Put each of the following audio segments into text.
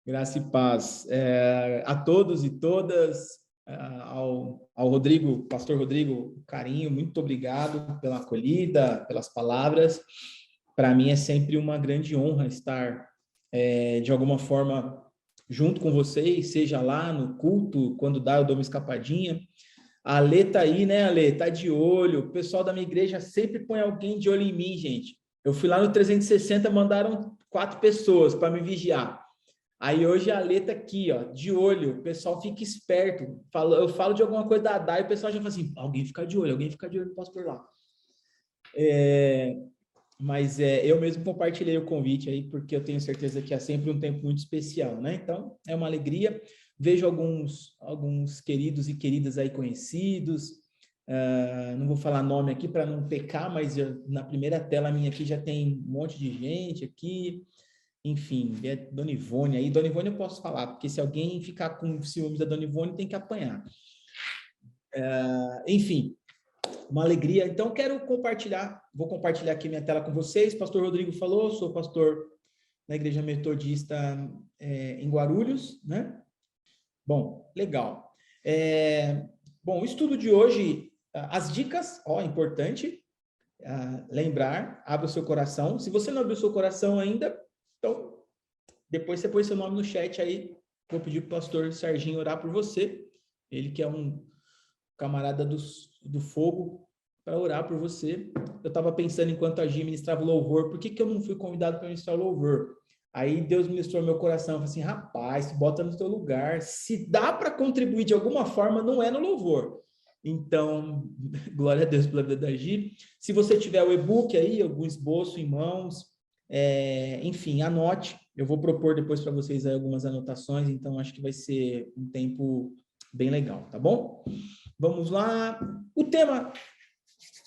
Graça e paz a todos e todas, ao Rodrigo, pastor Rodrigo, carinho, muito obrigado pela acolhida, pelas palavras. Para mim é sempre uma grande honra estar, de alguma forma, junto com vocês, seja lá no culto, quando dá eu dou uma escapadinha. A Alê tá aí, né, Alê? Tá de olho. O pessoal da minha igreja sempre põe alguém de olho em mim, gente. Eu fui lá no 360, mandaram 4 pessoas para me vigiar. Aí hoje a Alê tá aqui, ó, de olho. O pessoal fica esperto. Eu falo de alguma coisa da Dai, o pessoal já fala assim, alguém fica de olho, não posso por lá. Mas eu mesmo compartilhei o convite aí, porque eu tenho certeza que é sempre um tempo muito especial, né? Então, é uma alegria. Vejo alguns queridos e queridas aí conhecidos. Não vou falar nome aqui para não pecar, mas na primeira tela minha aqui já tem um monte de gente aqui. Enfim, Dona Ivone aí. Dona Ivone eu posso falar, porque se alguém ficar com ciúmes da Dona Ivone, tem que apanhar. Enfim, uma alegria. Então, vou compartilhar aqui minha tela com vocês. Pastor Rodrigo falou, sou pastor na Igreja Metodista em Guarulhos, né? Bom, legal. Bom, o estudo de hoje, as dicas, importante lembrar, abra o seu coração. Se você não abriu o seu coração ainda, então, depois você põe seu nome no chat aí, vou pedir para o pastor Serginho orar por você, ele que é um camarada do fogo, para orar por você. Eu estava pensando, enquanto a Gi ministrava o louvor, por que eu não fui convidado para ministrar o louvor? Aí Deus ministrou meu coração, eu falei assim, rapaz, bota no teu lugar, se dá para contribuir de alguma forma, não é no louvor. Então, glória a Deus pela vida da Gi. Se você tiver o e-book aí, algum esboço em mãos, enfim, anote. Eu vou propor depois para vocês aí algumas anotações, então acho que vai ser um tempo bem legal, tá bom? Vamos lá. O tema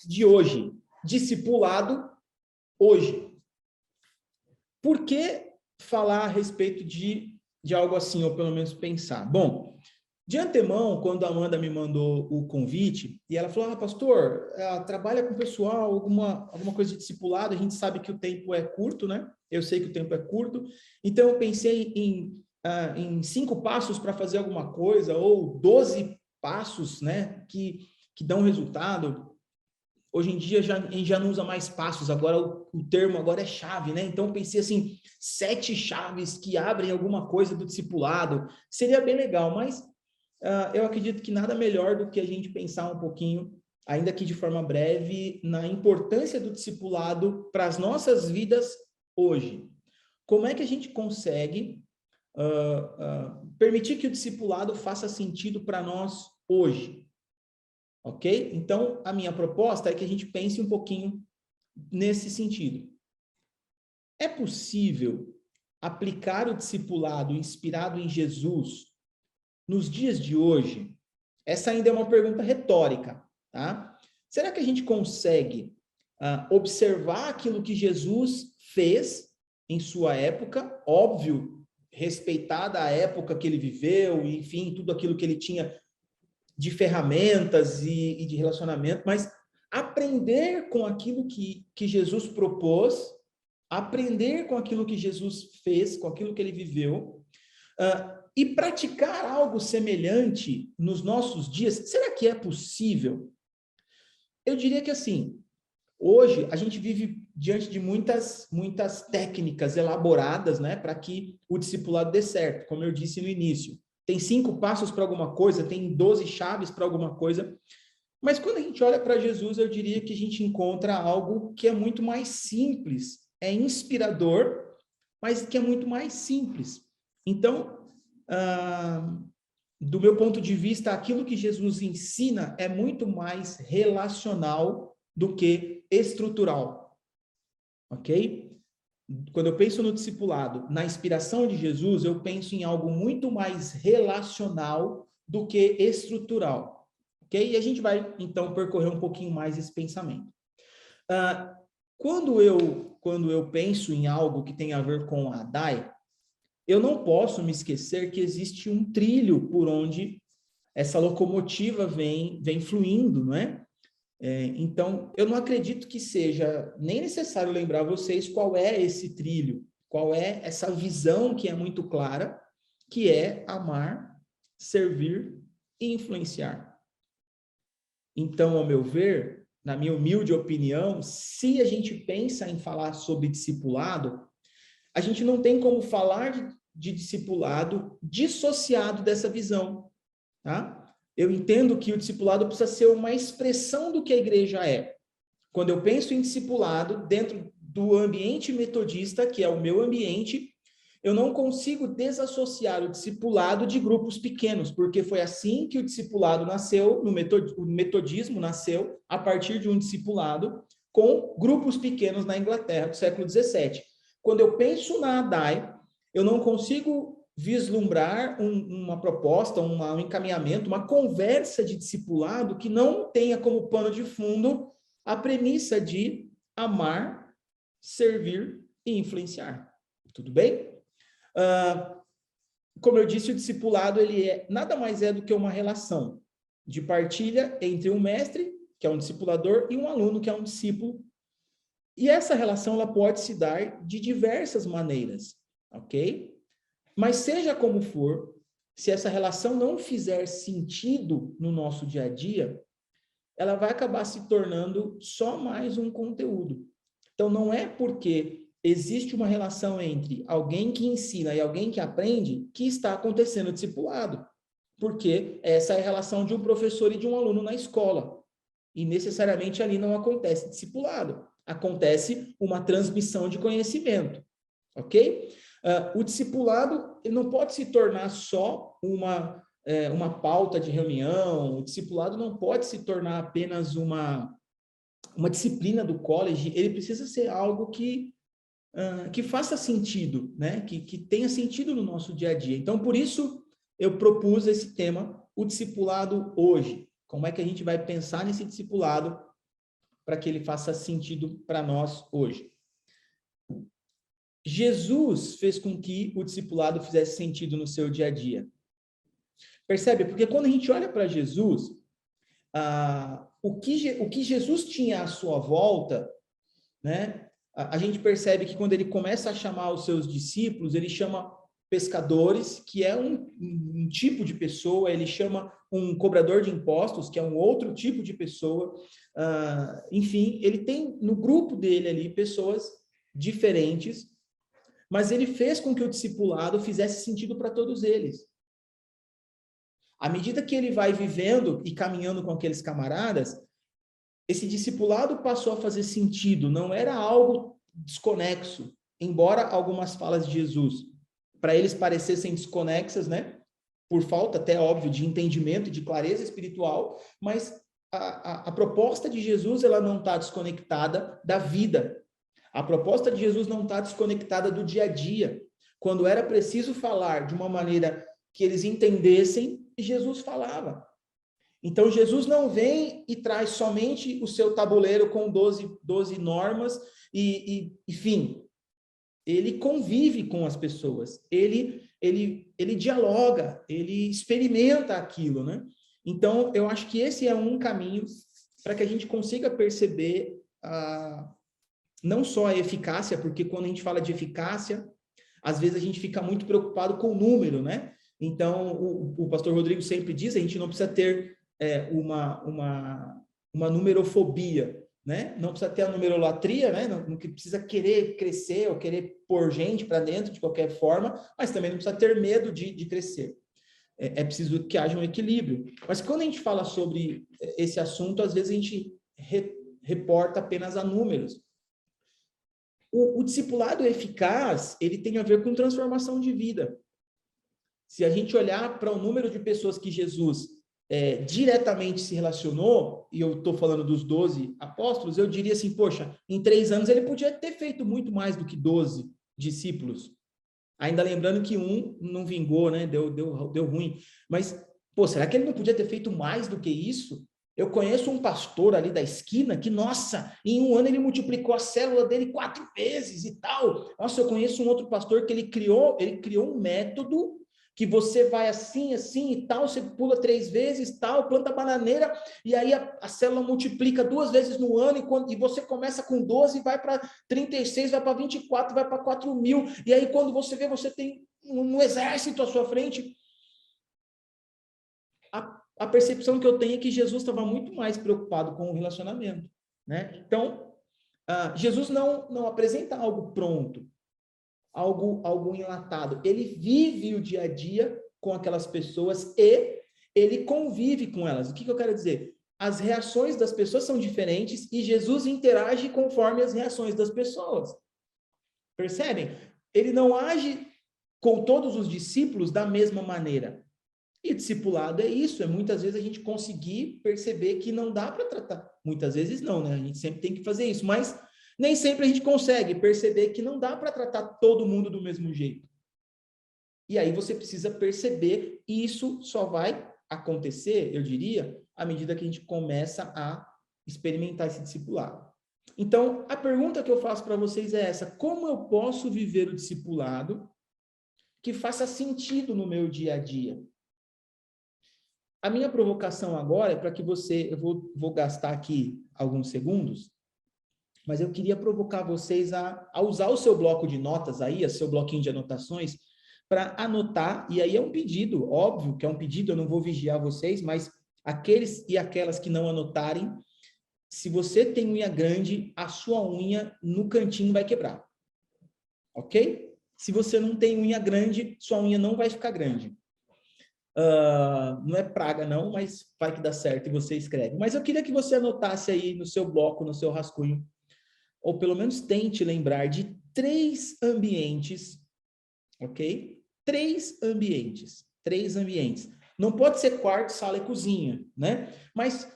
de hoje, discipulado hoje. Por que falar a respeito de algo assim, ou pelo menos pensar? Bom, de antemão, quando a Amanda me mandou o convite, e ela falou, pastor, trabalha com o pessoal, alguma coisa de discipulado, a gente sabe que o tempo é curto, né? Eu sei que o tempo é curto, então eu pensei em 5 passos para fazer alguma coisa, ou 12 passos, né, que dão resultado. Hoje em dia a gente já não usa mais passos, agora o termo agora é chave, né? Então eu pensei assim, 7 chaves que abrem alguma coisa do discipulado, seria bem legal, mas eu acredito que nada melhor do que a gente pensar um pouquinho, ainda que de forma breve, na importância do discipulado para as nossas vidas hoje. Como é que a gente consegue permitir que o discipulado faça sentido para nós hoje? Ok? Então, a minha proposta é que a gente pense um pouquinho nesse sentido. É possível aplicar o discipulado inspirado em Jesus nos dias de hoje? Essa ainda é uma pergunta retórica, tá? Será que a gente consegue observar aquilo que Jesus fez em sua época? Óbvio, respeitada a época que ele viveu, enfim, tudo aquilo que ele tinha de ferramentas e de relacionamento, mas aprender com aquilo que Jesus propôs, aprender com aquilo que Jesus fez, com aquilo que ele viveu, e praticar algo semelhante nos nossos dias. Será que é possível? Eu diria que assim, hoje a gente vive diante de muitas técnicas elaboradas, né, para que o discipulado dê certo, como eu disse no início. Tem 5 passos para alguma coisa, tem 12 chaves para alguma coisa, mas quando a gente olha para Jesus, eu diria que a gente encontra algo que é muito mais simples, é inspirador, mas que é muito mais simples. Então, do meu ponto de vista, aquilo que Jesus ensina é muito mais relacional do que estrutural, ok? Quando eu penso no discipulado, na inspiração de Jesus, eu penso em algo muito mais relacional do que estrutural, ok? E a gente vai, então, percorrer um pouquinho mais esse pensamento. Quando eu penso em algo que tem a ver com a DAI, eu não posso me esquecer que existe um trilho por onde essa locomotiva vem fluindo, não é? Então, eu não acredito que seja nem necessário lembrar vocês qual é esse trilho, qual é essa visão que é muito clara, que é amar, servir e influenciar. Então, ao meu ver, na minha humilde opinião, se a gente pensa em falar sobre discipulado, a gente não tem como falar de discipulado dissociado dessa visão, tá? Eu entendo que o discipulado precisa ser uma expressão do que a igreja é. Quando eu penso em discipulado, dentro do ambiente metodista, que é o meu ambiente, eu não consigo desassociar o discipulado de grupos pequenos, porque foi assim que o discipulado nasceu, o metodismo nasceu a partir de um discipulado com grupos pequenos na Inglaterra do século XVII. Quando eu penso na ADAI, eu não consigo vislumbrar uma proposta, um encaminhamento, uma conversa de discipulado que não tenha como pano de fundo a premissa de amar, servir e influenciar. Tudo bem? Como eu disse, o discipulado ele nada mais é do que uma relação de partilha entre um mestre, que é um discipulador, e um aluno, que é um discípulo. E essa relação ela pode se dar de diversas maneiras, ok? Mas seja como for, se essa relação não fizer sentido no nosso dia a dia, ela vai acabar se tornando só mais um conteúdo. Então, não é porque existe uma relação entre alguém que ensina e alguém que aprende que está acontecendo discipulado. Porque essa é a relação de um professor e de um aluno na escola. E necessariamente ali não acontece discipulado. Acontece uma transmissão de conhecimento. Ok? O discipulado ele não pode se tornar só uma pauta de reunião, o discipulado não pode se tornar apenas uma disciplina do college, ele precisa ser algo que faça sentido, né? Que tenha sentido no nosso dia a dia. Então, por isso, eu propus esse tema, o discipulado hoje. Como é que a gente vai pensar nesse discipulado para que ele faça sentido para nós hoje? Jesus fez com que o discipulado fizesse sentido no seu dia a dia. Percebe? Porque quando a gente olha para Jesus, o que Jesus tinha à sua volta, né? A gente percebe que quando ele começa a chamar os seus discípulos, ele chama pescadores, que é um tipo de pessoa, ele chama um cobrador de impostos, que é um outro tipo de pessoa. Enfim, ele tem no grupo dele ali pessoas diferentes, mas ele fez com que o discipulado fizesse sentido para todos eles. À medida que ele vai vivendo e caminhando com aqueles camaradas, esse discipulado passou a fazer sentido, não era algo desconexo, embora algumas falas de Jesus, para eles parecessem desconexas, né? Por falta, até óbvio, de entendimento e de clareza espiritual, mas a proposta de Jesus ela não está desconectada da vida. A proposta de Jesus não está desconectada do dia a dia. Quando era preciso falar de uma maneira que eles entendessem, Jesus falava. Então, Jesus não vem e traz somente o seu tabuleiro com 12 normas enfim, ele convive com as pessoas, ele dialoga, ele experimenta aquilo, né? Então, eu acho que esse é um caminho para que a gente consiga perceber não só a eficácia, porque quando a gente fala de eficácia, às vezes a gente fica muito preocupado com o número, né? Então, o pastor Rodrigo sempre diz, a gente não precisa ter uma numerofobia, né? Não precisa ter a numerolatria, né? Não precisa querer crescer ou querer pôr gente para dentro de qualquer forma, mas também não precisa ter medo de crescer. É preciso que haja um equilíbrio. Mas quando a gente fala sobre esse assunto, às vezes a gente reporta apenas a números. O discipulado eficaz, ele tem a ver com transformação de vida. Se a gente olhar para o número de pessoas que Jesus diretamente se relacionou, e eu estou falando dos 12 apóstolos, eu diria assim, poxa, em 3 anos ele podia ter feito muito mais do que 12 discípulos. Ainda lembrando que um não vingou, né? Deu ruim. Mas, pô, será que ele não podia ter feito mais do que isso? Eu conheço um pastor ali da esquina que, nossa, em 1 ano ele multiplicou a célula dele 4 vezes e tal. Nossa, eu conheço um outro pastor que ele criou um método que você vai assim e tal, você pula 3 vezes, tal, planta bananeira, e aí a célula multiplica 2 vezes no ano, e você começa com 12, vai para 36, vai para 24, vai para 4 mil, e aí quando você vê, você tem um exército à sua frente. A percepção que eu tenho é que Jesus estava muito mais preocupado com o relacionamento, né? Então, Jesus não apresenta algo pronto, algo enlatado. Ele vive o dia a dia com aquelas pessoas e ele convive com elas. O que eu quero dizer? As reações das pessoas são diferentes e Jesus interage conforme as reações das pessoas. Percebem? Ele não age com todos os discípulos da mesma maneira. E discipulado é isso, é muitas vezes a gente conseguir perceber que não dá para tratar. Muitas vezes não, né? A gente sempre tem que fazer isso, mas nem sempre a gente consegue perceber que não dá para tratar todo mundo do mesmo jeito. E aí você precisa perceber, e isso só vai acontecer, eu diria, à medida que a gente começa a experimentar esse discipulado. Então, a pergunta que eu faço para vocês é essa: como eu posso viver o discipulado que faça sentido no meu dia a dia? A minha provocação agora é para que você, eu vou gastar aqui alguns segundos, mas eu queria provocar vocês a usar o seu bloco de notas aí, o seu bloquinho de anotações, para anotar, e aí é um pedido, óbvio que é um pedido, eu não vou vigiar vocês, mas aqueles e aquelas que não anotarem, se você tem unha grande, a sua unha no cantinho vai quebrar, ok? Se você não tem unha grande, sua unha não vai ficar grande. Não é praga não, mas vai que dá certo e você escreve. Mas eu queria que você anotasse aí no seu bloco, no seu rascunho, ou pelo menos tente lembrar de 3 ambientes, ok? 3 ambientes. Não pode ser quarto, sala e cozinha, né? Mas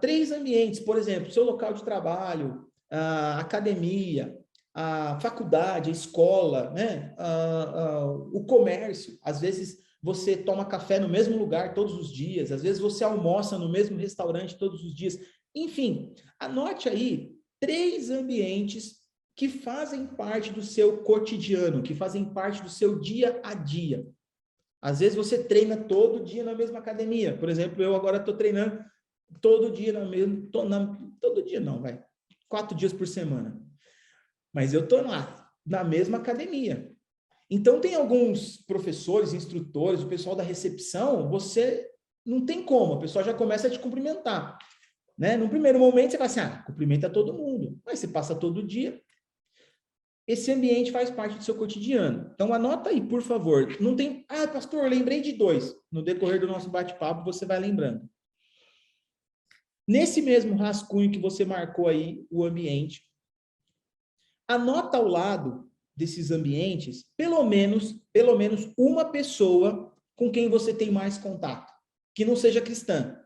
3 ambientes, por exemplo, seu local de trabalho, a academia, a faculdade, a escola, né? O comércio. Às vezes você toma café no mesmo lugar todos os dias, às vezes você almoça no mesmo restaurante todos os dias. Enfim, anote aí 3 ambientes que fazem parte do seu cotidiano, que fazem parte do seu dia a dia. Às vezes você treina todo dia na mesma academia. Por exemplo, eu agora estou treinando todo dia na mesma... todo dia não, vai. 4 dias por semana. Mas eu estou lá, na mesma academia. Então, tem alguns professores, instrutores, o pessoal da recepção, você não tem como, a pessoa já começa a te cumprimentar. Né? No primeiro momento, você vai assim, cumprimenta todo mundo. Mas você passa todo dia. Esse ambiente faz parte do seu cotidiano. Então, anota aí, por favor. Não tem... pastor, eu lembrei de 2. No decorrer do nosso bate-papo, você vai lembrando. Nesse mesmo rascunho que você marcou aí, o ambiente, anota ao lado desses ambientes, pelo menos uma pessoa com quem você tem mais contato, que não seja cristã.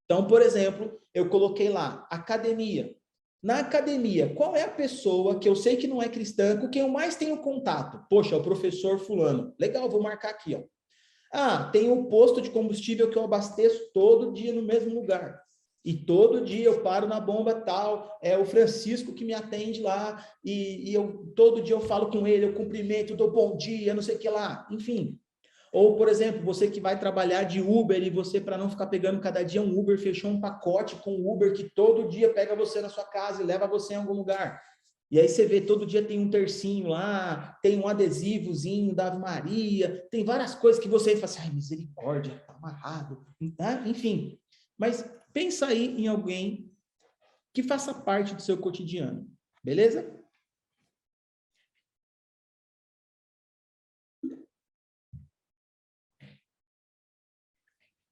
Então, por exemplo, eu coloquei lá, academia. Na academia, qual é a pessoa que eu sei que não é cristã, com quem eu mais tenho contato? Poxa, o professor fulano. Legal, vou marcar aqui, ó. Tem o posto de combustível que eu abasteço todo dia no mesmo lugar. E todo dia eu paro na bomba tal, é o Francisco que me atende lá, e todo dia eu falo com ele, eu cumprimento, dou bom dia, não sei o que lá, enfim. Ou, por exemplo, você que vai trabalhar de Uber e você, para não ficar pegando cada dia um Uber, fechou um pacote com o Uber que todo dia pega você na sua casa e leva você em algum lugar. E aí você vê, todo dia tem um tercinho lá, tem um adesivozinho da Ave Maria, tem várias coisas que você fala assim, ai, misericórdia, tá amarrado, enfim. Mas pensa aí em alguém que faça parte do seu cotidiano, beleza?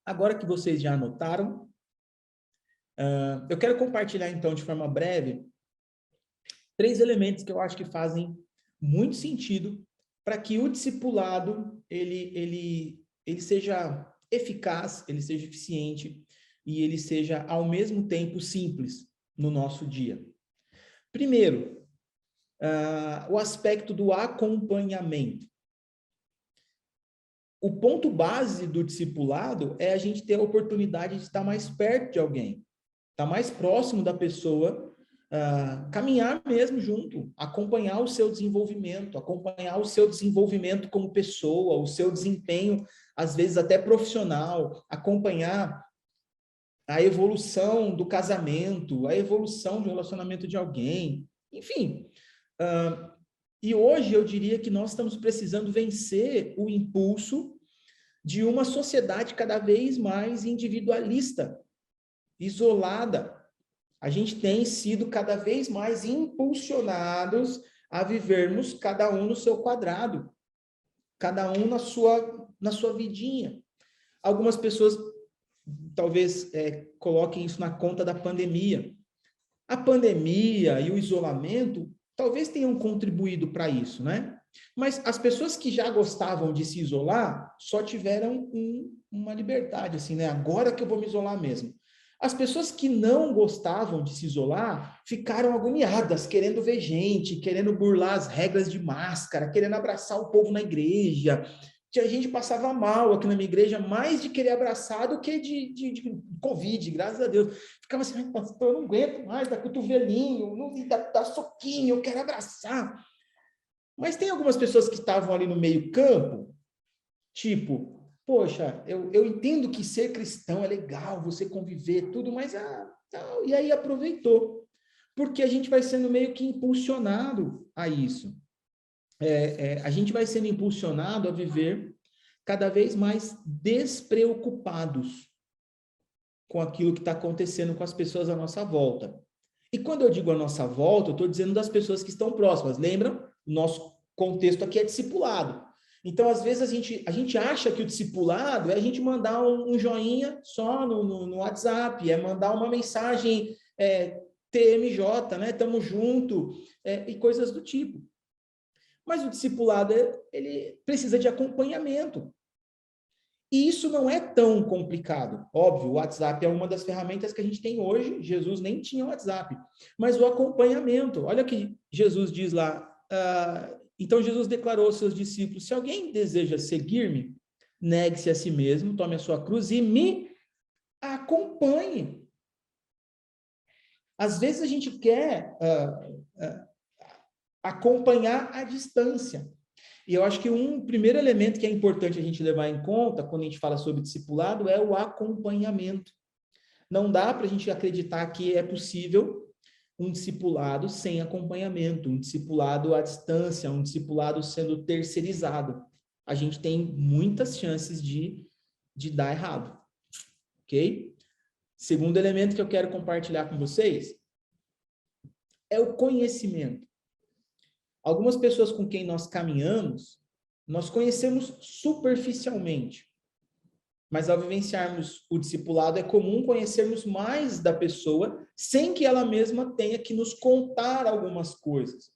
Agora que vocês já anotaram, eu quero compartilhar então de forma breve 3 elementos que eu acho que fazem muito sentido para que o discipulado ele seja eficaz, ele seja eficiente e ele seja ao mesmo tempo simples no nosso dia. Primeiro, o aspecto do acompanhamento. O ponto base do discipulado é a gente ter a oportunidade de estar mais perto de alguém, estar mais próximo da pessoa, caminhar mesmo junto, acompanhar o seu desenvolvimento como pessoa, o seu desempenho, às vezes até profissional, acompanhar a evolução do casamento, a evolução do relacionamento de alguém, enfim. E hoje eu diria que nós estamos precisando vencer o impulso de uma sociedade cada vez mais individualista, isolada. A gente tem sido cada vez mais impulsionados a vivermos cada um no seu quadrado, cada um na sua vidinha. Algumas pessoas talvez coloquem isso na conta da pandemia. A pandemia e o isolamento talvez tenham contribuído para isso, né? Mas as pessoas que já gostavam de se isolar só tiveram uma liberdade, assim, né? Agora que eu vou me isolar mesmo. As pessoas que não gostavam de se isolar ficaram agoniadas, querendo ver gente, querendo burlar as regras de máscara, querendo abraçar o povo na igreja. A gente passava mal aqui na minha igreja, mais de querer abraçar do que de Covid, graças a Deus. Ficava assim, pastor, eu não aguento mais, dá cotovelinho, não dá soquinho, eu quero abraçar. Mas tem algumas pessoas que estavam ali no meio campo, tipo, poxa, eu entendo que ser cristão é legal, você conviver, tudo, mas e aí aproveitou. Porque a gente vai sendo meio que impulsionado a isso. A gente vai sendo impulsionado a viver cada vez mais despreocupados com aquilo que está acontecendo com as pessoas à nossa volta. E quando eu digo à nossa volta, eu estou dizendo das pessoas que estão próximas. Lembram? Nosso contexto aqui é discipulado. Então, às vezes, a gente acha que o discipulado é a gente mandar um joinha só no WhatsApp, é mandar uma mensagem TMJ, né? Tamo junto, e coisas do tipo. Mas o discipulado, ele precisa de acompanhamento. E isso não é tão complicado. Óbvio, o WhatsApp é uma das ferramentas que a gente tem hoje. Jesus nem tinha WhatsApp. Mas o acompanhamento, olha o que Jesus diz lá. Então, Jesus declarou aos seus discípulos, se alguém deseja seguir-me, negue-se a si mesmo, tome a sua cruz e me acompanhe. Às vezes a gente quer acompanhar à distância. E eu acho que um primeiro elemento que é importante a gente levar em conta quando a gente fala sobre discipulado é o acompanhamento. Não dá para a gente acreditar que é possível um discipulado sem acompanhamento, um discipulado à distância, um discipulado sendo terceirizado. A gente tem muitas chances de dar errado. Ok? Segundo elemento que eu quero compartilhar com vocês é o conhecimento. Algumas pessoas com quem nós caminhamos, nós conhecemos superficialmente. Mas ao vivenciarmos o discipulado, é comum conhecermos mais da pessoa sem que ela mesma tenha que nos contar algumas coisas.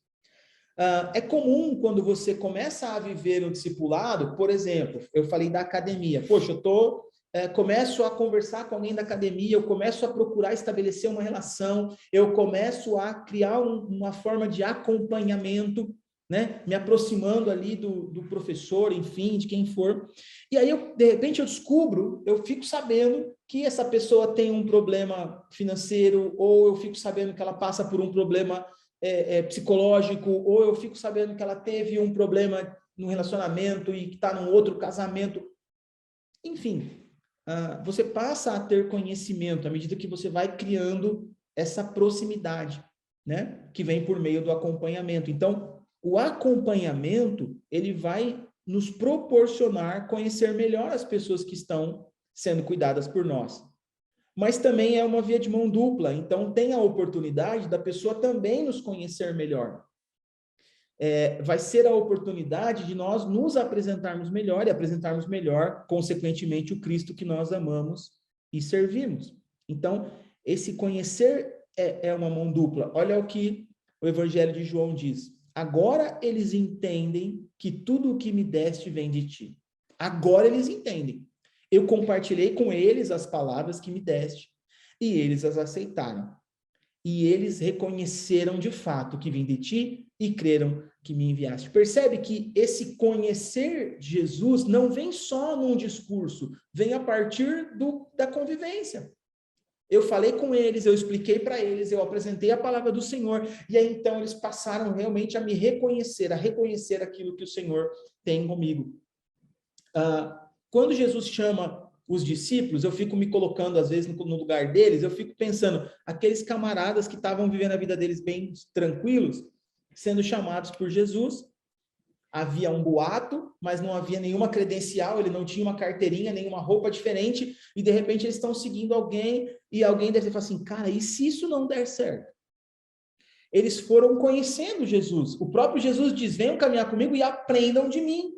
É comum quando você começa a viver um discipulado, por exemplo, eu falei da academia. Poxa, começo a conversar com alguém da academia, eu começo a procurar estabelecer uma relação, eu começo a criar uma forma de acompanhamento, né? Me aproximando ali do professor, enfim, de quem for. E aí, de repente, eu fico sabendo que essa pessoa tem um problema financeiro, ou eu fico sabendo que ela passa por um problema psicológico, ou eu fico sabendo que ela teve um problema no relacionamento e que está num outro casamento. Enfim, você passa a ter conhecimento à medida que você vai criando essa proximidade, né? Que vem por meio do acompanhamento. Então, o acompanhamento, ele vai nos proporcionar conhecer melhor as pessoas que estão sendo cuidadas por nós. Mas também é uma via de mão dupla, então tem a oportunidade da pessoa também nos conhecer melhor. Vai ser a oportunidade de nós nos apresentarmos melhor e apresentarmos melhor, consequentemente, o Cristo que nós amamos e servimos. Então, esse conhecer é uma mão dupla. Olha o que o Evangelho de João diz. Agora eles entendem que tudo o que me deste vem de ti. Agora eles entendem. Eu compartilhei com eles as palavras que me deste e eles as aceitaram. E eles reconheceram de fato que vim de ti e creram que me enviaste. Percebe que esse conhecer Jesus não vem só num discurso, vem a partir da convivência. Eu falei com eles, eu expliquei para eles, eu apresentei a palavra do Senhor, e aí então eles passaram realmente a me reconhecer, a reconhecer aquilo que o Senhor tem comigo. Quando Jesus chama os discípulos, eu fico me colocando, às vezes, no lugar deles, eu fico pensando, aqueles camaradas que estavam vivendo a vida deles bem tranquilos, sendo chamados por Jesus. Havia um boato, mas não havia nenhuma credencial, ele não tinha uma carteirinha, nenhuma roupa diferente, e de repente eles estão seguindo alguém, e alguém deve falar assim, cara, e se isso não der certo? Eles foram conhecendo Jesus. O próprio Jesus diz, venham caminhar comigo e aprendam de mim.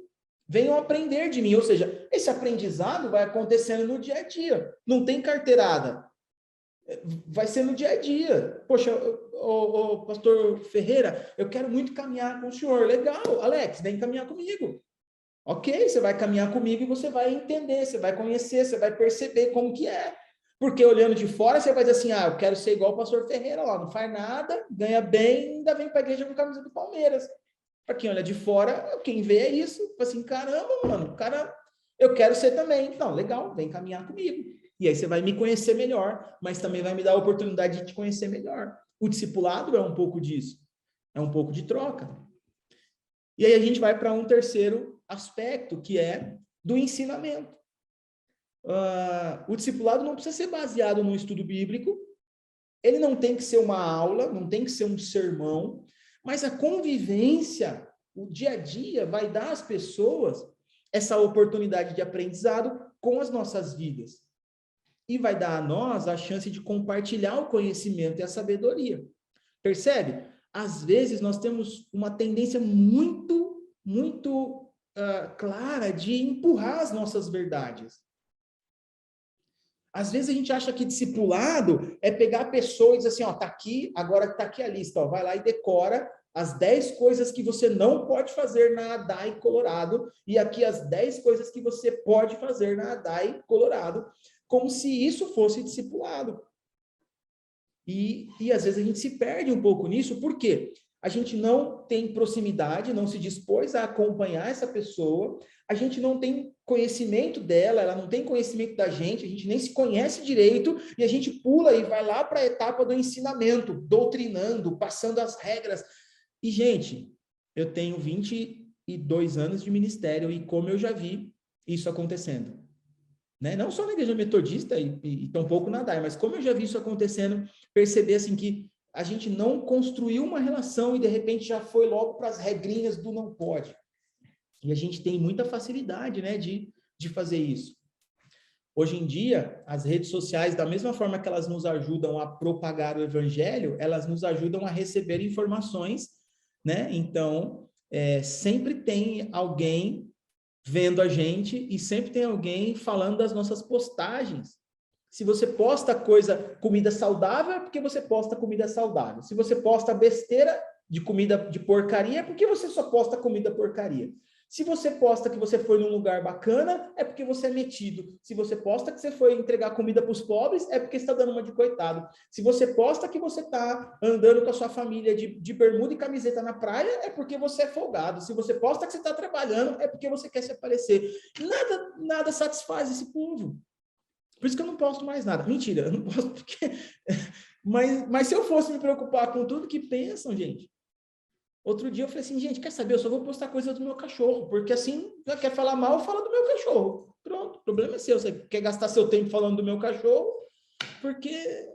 Venham aprender de mim. Ou seja, esse aprendizado vai acontecendo no dia a dia. Não tem carteirada. Vai ser no dia a dia. Poxa, o pastor Ferreira, eu quero muito caminhar com o senhor. Legal, Alex, vem caminhar comigo. Ok, você vai caminhar comigo e você vai entender, você vai conhecer, você vai perceber como que é. Porque olhando de fora, você vai dizer assim, eu quero ser igual o pastor Ferreira lá, não faz nada, ganha bem, ainda vem para a igreja com a camisa do Palmeiras. Para quem olha de fora, quem vê é isso, assim, caramba, mano, cara, eu quero ser também. Então, legal, vem caminhar comigo. E aí você vai me conhecer melhor, mas também vai me dar a oportunidade de te conhecer melhor. O discipulado é um pouco disso, é um pouco de troca. E aí a gente vai para um terceiro aspecto, que é do ensinamento. O discipulado não precisa ser baseado no estudo bíblico, ele não tem que ser uma aula, não tem que ser um sermão, mas a convivência, o dia a dia, vai dar às pessoas essa oportunidade de aprendizado com as nossas vidas. E vai dar a nós a chance de compartilhar o conhecimento e a sabedoria. Percebe? Às vezes nós temos uma tendência muito clara de empurrar as nossas verdades. Às vezes a gente acha que discipulado é pegar a pessoa e dizer assim, tá aqui, agora tá aqui a lista, vai lá e decora as 10 coisas que você não pode fazer na ADAI Colorado e aqui as 10 coisas que você pode fazer na ADAI Colorado, como se isso fosse discipulado. E às vezes a gente se perde um pouco nisso, por quê? A gente não tem proximidade, não se dispôs a acompanhar essa pessoa, a gente não tem conhecimento dela, ela não tem conhecimento da gente, a gente nem se conhece direito, e a gente pula e vai lá para a etapa do ensinamento, doutrinando, passando as regras. E, gente, eu tenho 22 anos de ministério, e como eu já vi isso acontecendo. Né? Não só na igreja metodista e tampouco na DAI, mas como eu já vi isso acontecendo, perceber assim que a gente não construiu uma relação e de repente já foi logo para as regrinhas do não pode. E a gente tem muita facilidade, né, de fazer isso. Hoje em dia, as redes sociais, da mesma forma que elas nos ajudam a propagar o evangelho, elas nos ajudam a receber informações, né? Então, sempre tem alguém vendo a gente e sempre tem alguém falando das nossas postagens. Se você posta comida saudável, é porque você posta comida saudável. Se você posta besteira de comida de porcaria, é porque você só posta comida porcaria. Se você posta que você foi num lugar bacana, é porque você é metido. Se você posta que você foi entregar comida para os pobres, é porque você está dando uma de coitado. Se você posta que você está andando com a sua família de bermuda e camiseta na praia, é porque você é folgado. Se você posta que você está trabalhando, é porque você quer se aparecer. Nada satisfaz esse povo. Por isso que eu não posto mais nada. Mentira, eu não posto porque... Mas se eu fosse me preocupar com tudo que pensam, gente... Outro dia eu falei assim, gente, quer saber? Eu só vou postar coisa do meu cachorro, porque assim, quer falar mal, fala do meu cachorro. Pronto, o problema é seu. Você quer gastar seu tempo falando do meu cachorro, porque...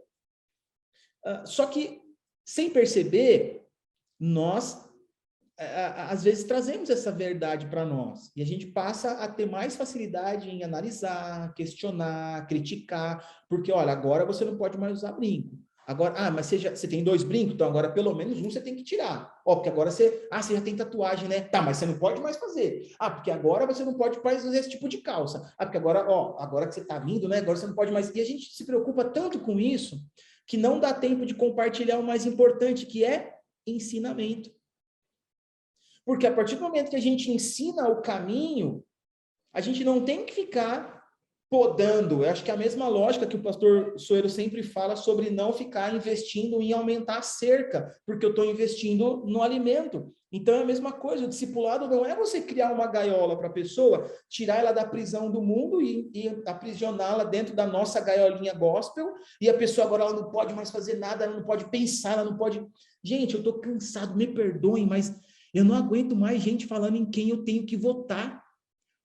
Só que, sem perceber, nós, às vezes, trazemos essa verdade para nós. E a gente passa a ter mais facilidade em analisar, questionar, criticar, porque, olha, agora você não pode mais usar brinco. Agora, mas você tem 2 brincos, então agora pelo menos um você tem que tirar. Porque agora você já tem tatuagem, né? Tá, mas você não pode mais fazer. Porque agora você não pode mais fazer esse tipo de calça. Porque agora, agora que você tá vindo, né? Agora você não pode mais. E a gente se preocupa tanto com isso que não dá tempo de compartilhar o mais importante, que é ensinamento. Porque a partir do momento que a gente ensina o caminho, a gente não tem que ficar podando. Eu acho que é a mesma lógica que o pastor Soeiro sempre fala sobre não ficar investindo em aumentar a cerca, porque eu estou investindo no alimento. Então é a mesma coisa, o discipulado não é você criar uma gaiola para a pessoa, tirar ela da prisão do mundo e aprisioná-la dentro da nossa gaiolinha gospel, e a pessoa agora ela não pode mais fazer nada, ela não pode pensar, ela não pode... Gente, eu estou cansado, me perdoem, mas eu não aguento mais gente falando em quem eu tenho que votar,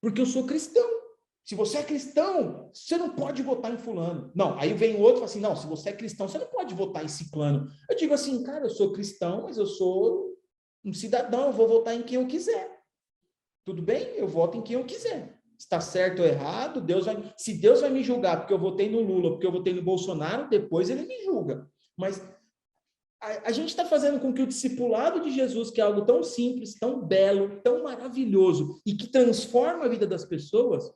porque eu sou cristão. Se você é cristão, você não pode votar em fulano. Não, aí vem o outro e fala assim, não, se você é cristão, você não pode votar em ciclano. Eu digo assim, cara, eu sou cristão, mas eu sou um cidadão, eu vou votar em quem eu quiser. Tudo bem? Eu voto em quem eu quiser. Está certo ou errado, se Deus vai me julgar porque eu votei no Lula, porque eu votei no Bolsonaro, depois ele me julga. Mas a gente está fazendo com que o discipulado de Jesus, que é algo tão simples, tão belo, tão maravilhoso e que transforma a vida das pessoas,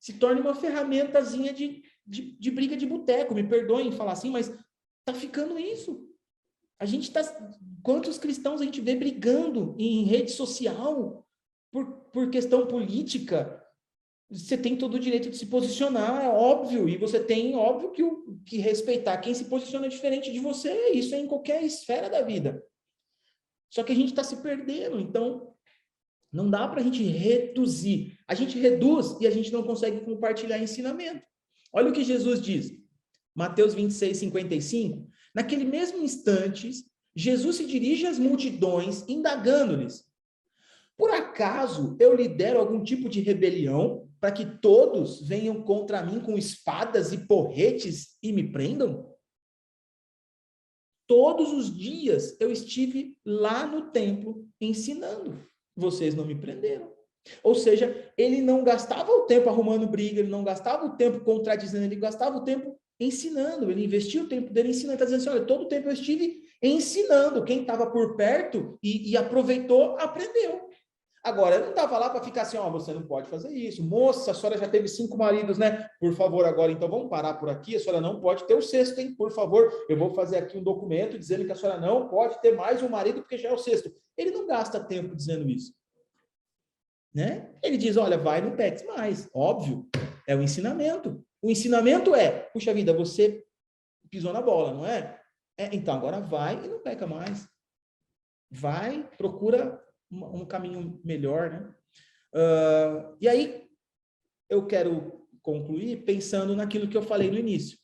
se torne uma ferramentazinha de briga de boteco. Me perdoem falar assim, mas está ficando isso. A gente está... Quantos cristãos a gente vê brigando em rede social por questão política? Você tem todo o direito de se posicionar, é óbvio, e você tem, óbvio, que respeitar quem se posiciona diferente de você. Isso é em qualquer esfera da vida. Só que a gente está se perdendo, então não dá para a gente reduzir. A gente reduz e a gente não consegue compartilhar ensinamento. Olha o que Jesus diz, Mateus 26, 55. Naquele mesmo instante, Jesus se dirige às multidões, indagando-lhes: por acaso eu lidero algum tipo de rebelião para que todos venham contra mim com espadas e porretes e me prendam? Todos os dias eu estive lá no templo ensinando. Vocês não me prenderam. Ou seja, ele não gastava o tempo arrumando briga, ele não gastava o tempo contradizendo, ele gastava o tempo ensinando, ele investia o tempo dele ensinando. Está dizendo assim, olha, todo o tempo eu estive ensinando. Quem estava por perto e aproveitou, aprendeu. Agora, eu não estava lá para ficar assim, ó, você não pode fazer isso. Moça, a senhora já teve 5 maridos, né? Por favor, agora, então, vamos parar por aqui. A senhora não pode ter o 6º, hein? Por favor, eu vou fazer aqui um documento dizendo que a senhora não pode ter mais um marido porque já é o 6º. Ele não gasta tempo dizendo isso. Né? Ele diz, olha, vai, não peques mais. Óbvio, é o ensinamento. O ensinamento é, puxa vida, você pisou na bola, não é? Então, agora vai e não peca mais. Vai, procura um caminho melhor, né? E aí, eu quero concluir pensando naquilo que eu falei no início.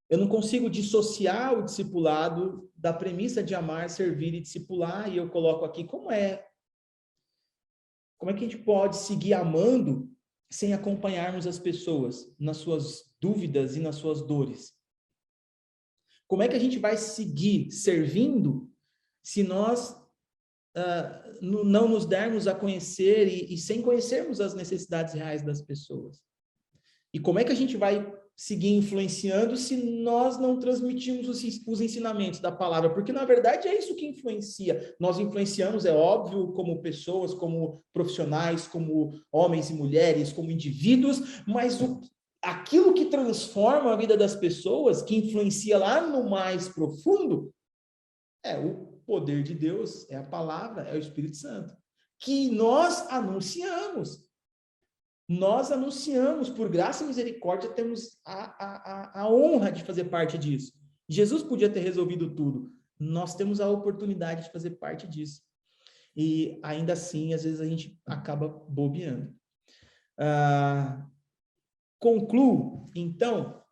Eu não consigo dissociar o discipulado da premissa de amar, servir e discipular, e eu coloco aqui como é que a gente pode seguir amando sem acompanharmos as pessoas nas suas dúvidas e nas suas dores? Como é que a gente vai seguir servindo se nós não nos dermos a conhecer e sem conhecermos as necessidades reais das pessoas? E como é que a gente vai seguir influenciando se nós não transmitimos os ensinamentos da palavra? Porque, na verdade, é isso que influencia. Nós influenciamos, é óbvio, como pessoas, como profissionais, como homens e mulheres, como indivíduos, mas aquilo que transforma a vida das pessoas, que influencia lá no mais profundo, é o poder de Deus, é a palavra, é o Espírito Santo, que nós anunciamos. Nós anunciamos, por graça e misericórdia, temos a honra de fazer parte disso. Jesus podia ter resolvido tudo. Nós temos a oportunidade de fazer parte disso. E ainda assim, às vezes a gente acaba bobeando. Concluo, então,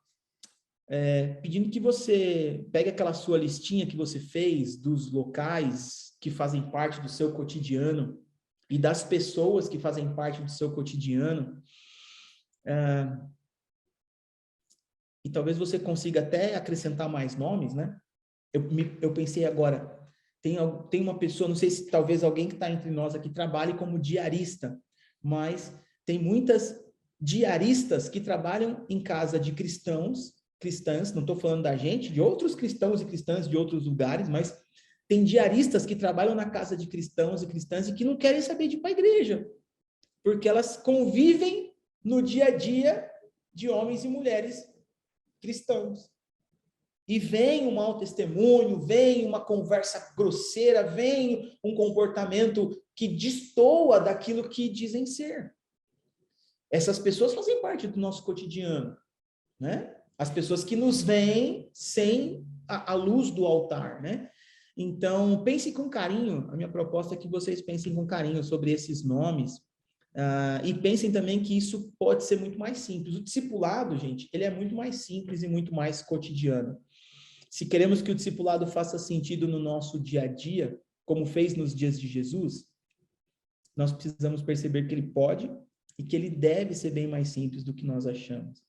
pedindo que você pegue aquela sua listinha que você fez dos locais que fazem parte do seu cotidiano e das pessoas que fazem parte do seu cotidiano. E talvez você consiga até acrescentar mais nomes, né? Eu pensei agora, tem uma pessoa, não sei se talvez alguém que está entre nós aqui trabalhe como diarista, mas tem muitas diaristas que trabalham em casa de cristãs, não estou falando da gente, de outros cristãos e cristãs de outros lugares, mas tem diaristas que trabalham na casa de cristãos e cristãs e que não querem saber de ir para a igreja, porque elas convivem no dia a dia de homens e mulheres cristãos. E vem um mau testemunho, vem uma conversa grosseira, vem um comportamento que destoa daquilo que dizem ser. Essas pessoas fazem parte do nosso cotidiano, né? As pessoas que nos veem sem a luz do altar, né? Então, pense com carinho, a minha proposta é que vocês pensem com carinho sobre esses nomes, e pensem também que isso pode ser muito mais simples. O discipulado, gente, ele é muito mais simples e muito mais cotidiano. Se queremos que o discipulado faça sentido no nosso dia a dia, como fez nos dias de Jesus, nós precisamos perceber que ele pode e que ele deve ser bem mais simples do que nós achamos.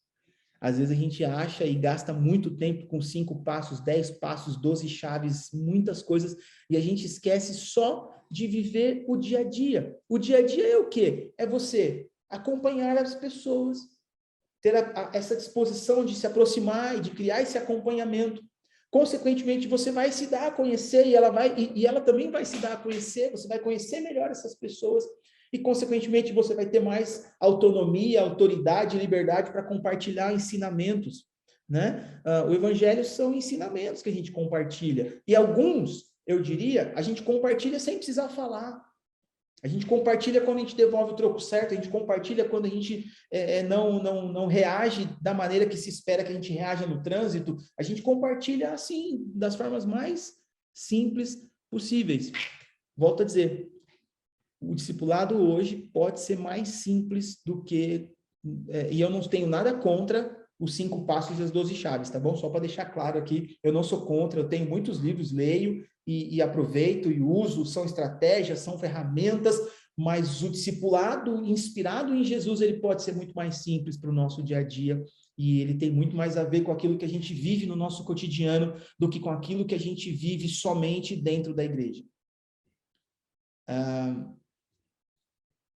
Às vezes a gente acha e gasta muito tempo com 5 passos, 10 passos, 12 chaves, muitas coisas, e a gente esquece só de viver o dia a dia. O dia a dia é o quê? É você acompanhar as pessoas, ter essa disposição de se aproximar e de criar esse acompanhamento. Consequentemente, você vai se dar a conhecer e ela também vai se dar a conhecer, você vai conhecer melhor essas pessoas e, consequentemente, você vai ter mais autonomia, autoridade e liberdade para compartilhar ensinamentos, né? O evangelho são ensinamentos que a gente compartilha. E alguns, eu diria, a gente compartilha sem precisar falar. A gente compartilha quando a gente devolve o troco certo, a gente compartilha quando a gente não reage da maneira que se espera que a gente reaja no trânsito. A gente compartilha assim, das formas mais simples possíveis. Volto a dizer, o discipulado hoje pode ser mais simples do que... e eu não tenho nada contra os 5 passos e as 12 chaves, tá bom? Só para deixar claro aqui, eu não sou contra, eu tenho muitos livros, leio e aproveito e uso, são estratégias, são ferramentas, mas o discipulado inspirado em Jesus, ele pode ser muito mais simples para o nosso dia a dia, e ele tem muito mais a ver com aquilo que a gente vive no nosso cotidiano do que com aquilo que a gente vive somente dentro da igreja.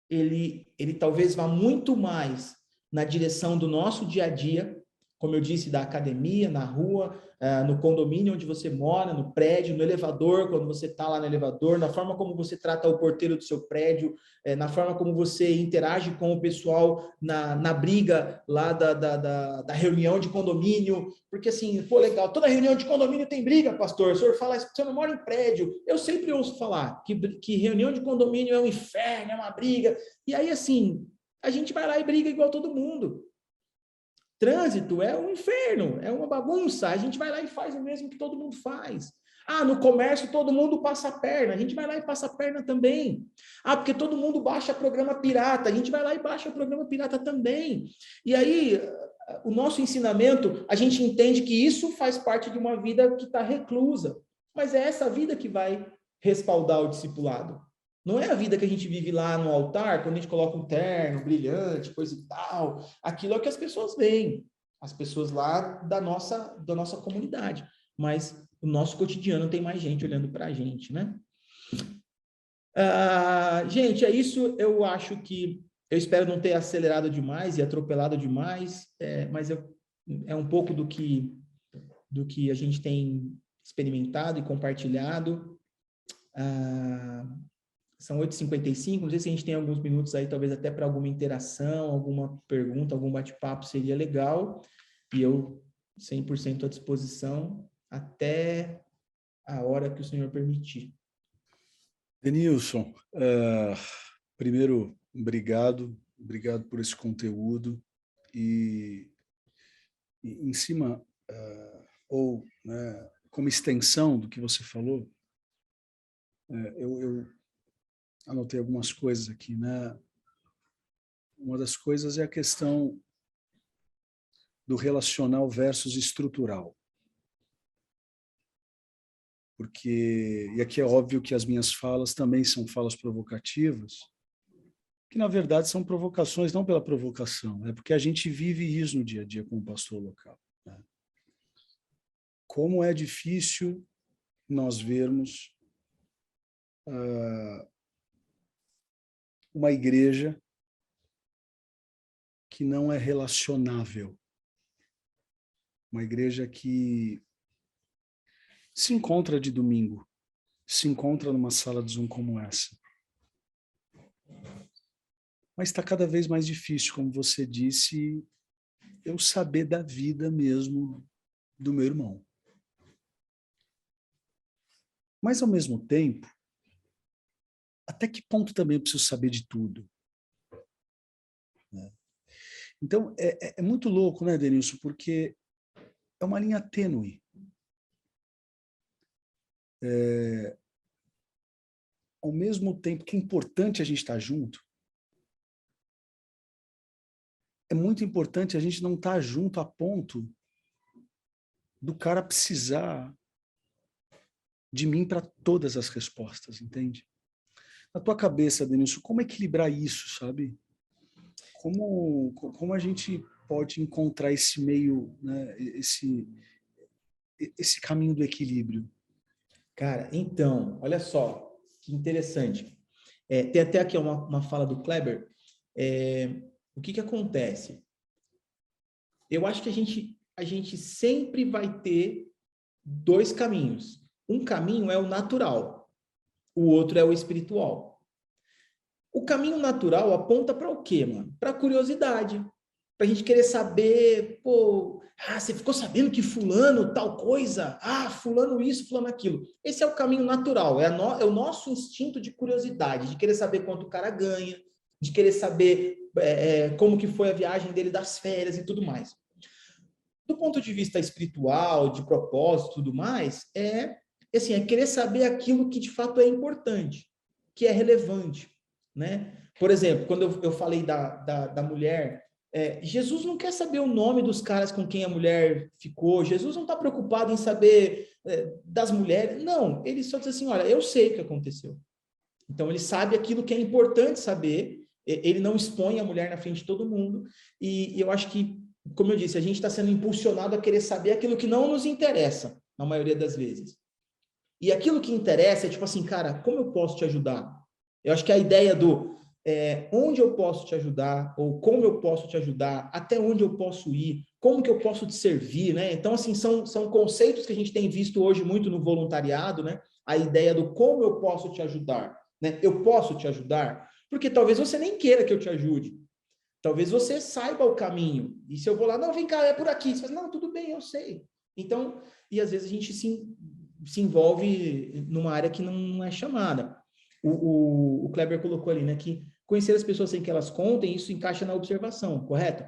Ele talvez vá muito mais na direção do nosso dia a dia, como eu disse, da academia, na rua, no condomínio onde você mora, no prédio, no elevador, quando você está lá no elevador, na forma como você trata o porteiro do seu prédio, na forma como você interage com o pessoal na briga lá da reunião de condomínio, porque assim, pô, legal, toda reunião de condomínio tem briga, pastor, o senhor fala isso, o senhor não mora em prédio, eu sempre ouço falar que reunião de condomínio é um inferno, é uma briga, e aí assim, a gente vai lá e briga igual todo mundo. Trânsito é um inferno, é uma bagunça. A gente vai lá e faz o mesmo que todo mundo faz. No comércio todo mundo passa a perna, a gente vai lá e passa a perna também. Porque todo mundo baixa programa pirata, a gente vai lá e baixa o programa pirata também. E aí, o nosso ensinamento, a gente entende que isso faz parte de uma vida que está reclusa. Mas é essa vida que vai respaldar o discipulado. Não é a vida que a gente vive lá no altar, quando a gente coloca um terno brilhante, coisa e tal. Aquilo é o que as pessoas veem. As pessoas lá da nossa comunidade. Mas o nosso cotidiano tem mais gente olhando para a gente, né? Gente, é isso. Eu acho que... Eu espero não ter acelerado demais e atropelado demais, mas é um pouco do que a gente tem experimentado e compartilhado. São 8h55, não sei se a gente tem alguns minutos aí, talvez até para alguma interação, alguma pergunta, algum bate-papo seria legal. E eu 100% à disposição até a hora que o senhor permitir. Denilson, primeiro, obrigado por esse conteúdo. E em cima, ou né, como extensão do que você falou, eu anotei algumas coisas aqui, né? Uma das coisas é a questão do relacional versus estrutural. Porque, e aqui é óbvio que as minhas falas também são falas provocativas, que na verdade são provocações não pela provocação, é porque a gente vive isso no dia a dia com o pastor local, né? Como é difícil nós vermos uma igreja que não é relacionável, uma igreja que se encontra de domingo, se encontra numa sala de Zoom como essa. Mas está cada vez mais difícil, como você disse, eu saber da vida mesmo do meu irmão. Mas, ao mesmo tempo, até que ponto também eu preciso saber de tudo? Né? Então, é muito louco, né, Denilson? Porque é uma linha tênue. Ao mesmo tempo que é importante a gente estar junto, é muito importante a gente não estar junto a ponto do cara precisar de mim para todas as respostas, entende? Na tua cabeça, Denilson, como equilibrar isso, sabe? Como a gente pode encontrar esse meio, né, esse caminho do equilíbrio? Cara, então, olha só, que interessante. Tem até aqui uma fala do Kleber. O que acontece? Eu acho que a gente sempre vai ter dois caminhos. Um caminho é o natural, o outro é o espiritual. O caminho natural aponta para o quê, mano? Para curiosidade, para a gente querer saber, pô, você ficou sabendo que fulano tal coisa? Fulano isso, fulano aquilo. Esse é o caminho natural, é o nosso instinto de curiosidade, de querer saber quanto o cara ganha, de querer saber como que foi a viagem dele das férias e tudo mais. Do ponto de vista espiritual, de propósito e tudo mais, assim, é querer saber aquilo que de fato é importante, que é relevante, né? Por exemplo, quando eu falei da mulher, Jesus não quer saber o nome dos caras com quem a mulher ficou, Jesus não está preocupado em saber das mulheres, não, ele só diz assim, olha, eu sei o que aconteceu. Então, ele sabe aquilo que é importante saber, ele não expõe a mulher na frente de todo mundo, e eu acho que, como eu disse, a gente está sendo impulsionado a querer saber aquilo que não nos interessa, na maioria das vezes. E aquilo que interessa é tipo assim, cara, como eu posso te ajudar? Eu acho que a ideia do onde eu posso te ajudar, ou como eu posso te ajudar, até onde eu posso ir, como que eu posso te servir, né? Então, assim, são conceitos que a gente tem visto hoje muito no voluntariado, né? A ideia do como eu posso te ajudar, né? Eu posso te ajudar? Porque talvez você nem queira que eu te ajude. Talvez você saiba o caminho. E se eu vou lá, não, vem cá, é por aqui. Você fala, não, tudo bem, eu sei. Então, e às vezes a gente se envolve numa área que não é chamada. O Kleber colocou ali, né, que conhecer as pessoas sem que elas contem, isso encaixa na observação, correto?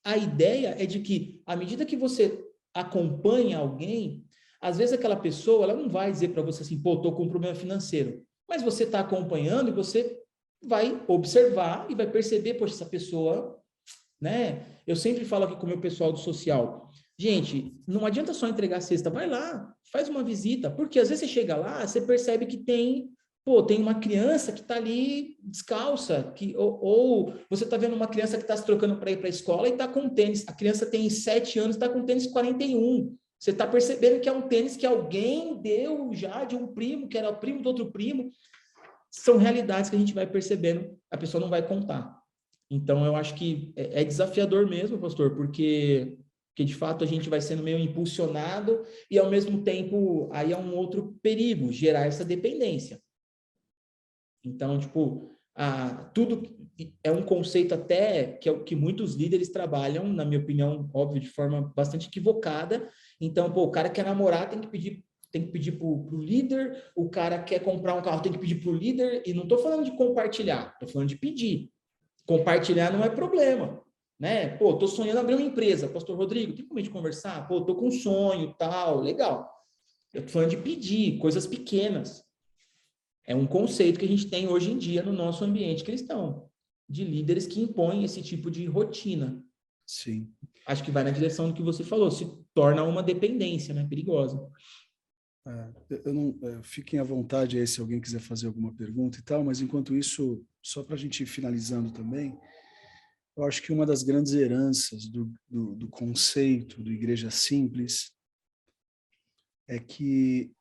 A ideia é de que, à medida que você acompanha alguém, às vezes aquela pessoa, ela não vai dizer para você assim, pô, tô com um problema financeiro. Mas você está acompanhando e você vai observar e vai perceber, poxa, essa pessoa, né? Eu sempre falo aqui com o meu pessoal do social, gente, não adianta só entregar a cesta, vai lá, faz uma visita, porque às vezes você chega lá, você percebe que tem uma criança que está ali descalça, ou você está vendo uma criança que está se trocando para ir para a escola e está com tênis. A criança tem 7 anos e está com tênis 41. Você está percebendo que é um tênis que alguém deu já de um primo, que era o primo do outro primo. São realidades que a gente vai percebendo, a pessoa não vai contar. Então, eu acho que é desafiador mesmo, pastor, porque de fato a gente vai sendo meio impulsionado e, ao mesmo tempo, aí é um outro perigo, gerar essa dependência. Então, tipo, tudo é um conceito até que é o que muitos líderes trabalham, na minha opinião, óbvio, de forma bastante equivocada. Então, o cara quer namorar, tem que pedir para o líder, o cara quer comprar um carro, tem que pedir para o líder, e não estou falando de compartilhar, estou falando de pedir. Compartilhar não é problema, né? Pô, tô sonhando abrir uma empresa, pastor Rodrigo, tem como a gente conversar? Pô, tô com um sonho, tal, legal. Eu tô falando de pedir, coisas pequenas. É um conceito que a gente tem hoje em dia no nosso ambiente cristão, de líderes que impõem esse tipo de rotina. Sim. Acho que vai na direção do que você falou, se torna uma dependência, né? Perigosa. Fiquem à vontade aí se alguém quiser fazer alguma pergunta e tal, mas enquanto isso, só para a gente ir finalizando também, eu acho que uma das grandes heranças do conceito do Igreja Simples é que,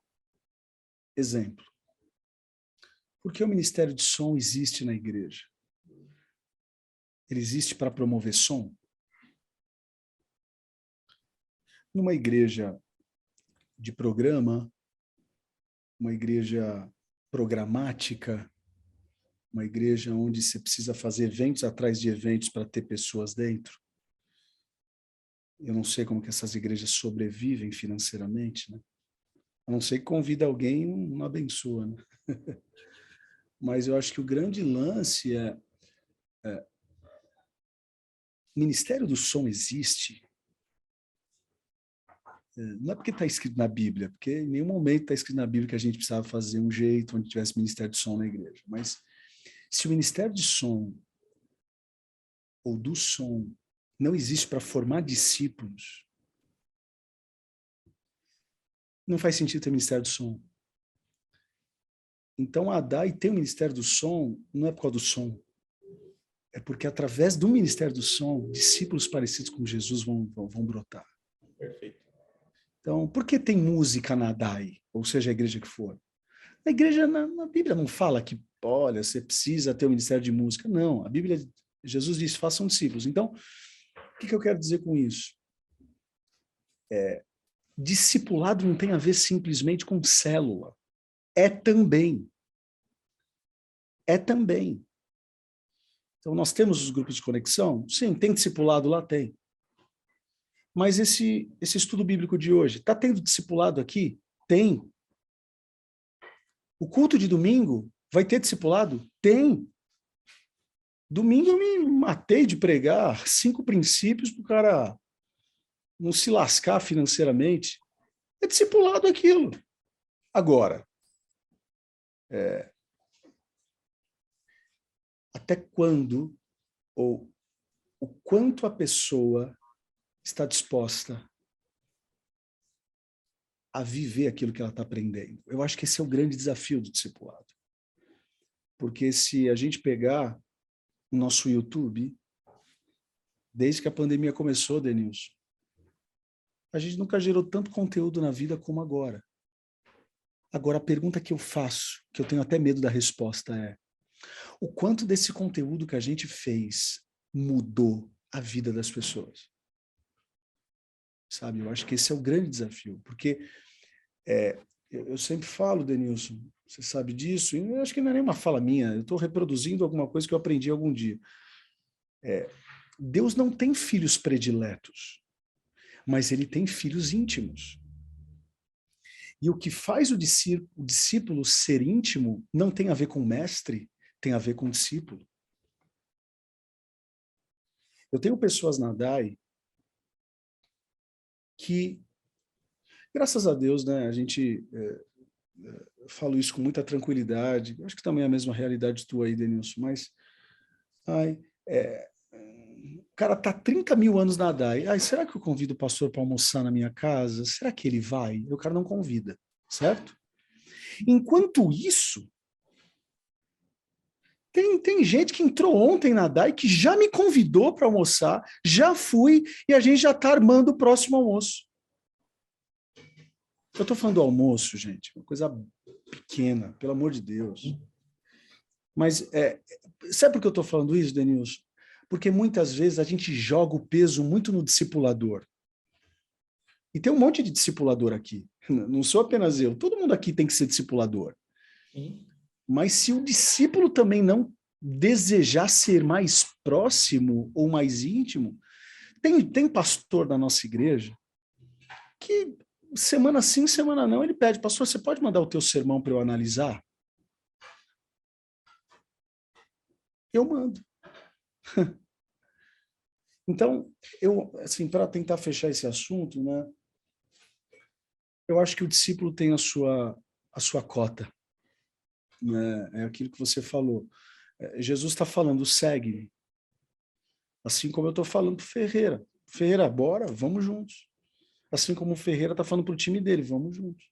exemplo, por que o Ministério de Som existe na igreja? Ele existe para promover som? Numa igreja de programa, uma igreja programática, uma igreja onde você precisa fazer eventos atrás de eventos para ter pessoas dentro. Eu não sei como que essas igrejas sobrevivem financeiramente, né? A não ser que convida alguém e não abençoa, né? Mas eu acho que o grande lance o Ministério do Som existe, não é porque está escrito na Bíblia, porque em nenhum momento está escrito na Bíblia que a gente precisava fazer um jeito onde tivesse Ministério de Som na igreja. Mas se o Ministério de Som ou do som não existe para formar discípulos, não faz sentido ter Ministério do Som. Então, a ADAI tem o Ministério do Som, não é por causa do som. é porque através do ministério do som, discípulos parecidos com Jesus vão brotar. Perfeito. Então, por que tem música na DAI? Ou seja, a igreja que for? A igreja, na Bíblia não fala que, olha, você precisa ter o ministério de música. Não, a Bíblia, Jesus diz, façam discípulos. Então, o que eu quero dizer com isso? Discipulado não tem a ver simplesmente com célula. É também. É também. Então, nós temos os grupos de conexão? Sim, tem discipulado lá? Tem. Mas esse estudo bíblico de hoje, está tendo discipulado aqui? Tem. O culto de domingo vai ter discipulado? Tem. Domingo eu me matei de pregar 5 princípios para o cara não se lascar financeiramente. É discipulado aquilo. Agora, até quando ou o quanto a pessoa está disposta a viver aquilo que ela está aprendendo? Eu acho que esse é o grande desafio do discipulado. Porque se a gente pegar o nosso YouTube, desde que a pandemia começou, Denilson, a gente nunca gerou tanto conteúdo na vida como agora. Agora, a pergunta que eu faço, que eu tenho até medo da resposta é: o quanto desse conteúdo que a gente fez mudou a vida das pessoas? Sabe, eu acho que esse é o grande desafio, porque eu sempre falo, Denilson, você sabe disso, e eu acho que não é nenhuma fala minha, eu estou reproduzindo alguma coisa que eu aprendi algum dia. Deus não tem filhos prediletos, mas ele tem filhos íntimos. E o que faz o discípulo ser íntimo não tem a ver com o mestre, tem a ver com o discípulo. Eu tenho pessoas na DAI que, graças a Deus, né, a gente falo isso com muita tranquilidade, acho que também é a mesma realidade tua aí, Denilson, mas o cara tá 30 mil anos na DAI, será que eu convido o pastor para almoçar na minha casa? Será que ele vai? O cara não convida, certo? Enquanto isso, tem gente que entrou ontem na DAI que já me convidou para almoçar, já fui, e a gente já está armando o próximo almoço. Eu estou falando do almoço, gente, uma coisa pequena, pelo amor de Deus. Mas sabe por que eu estou falando isso, Denilson? Porque muitas vezes a gente joga o peso muito no discipulador. E tem um monte de discipulador aqui. Não sou apenas eu. Todo mundo aqui tem que ser discipulador. Sim. Mas se o discípulo também não desejar ser mais próximo ou mais íntimo, tem pastor da nossa igreja que semana sim, semana não, ele pede: pastor, você pode mandar o teu sermão para eu analisar? Eu mando. Então, assim, para tentar fechar esse assunto, né, eu acho que o discípulo tem a sua cota. Né? É aquilo que você falou. Jesus está falando, segue. Assim como eu estou falando para o Ferreira. Ferreira, bora, vamos juntos. Assim como o Ferreira está falando para o time dele, vamos juntos.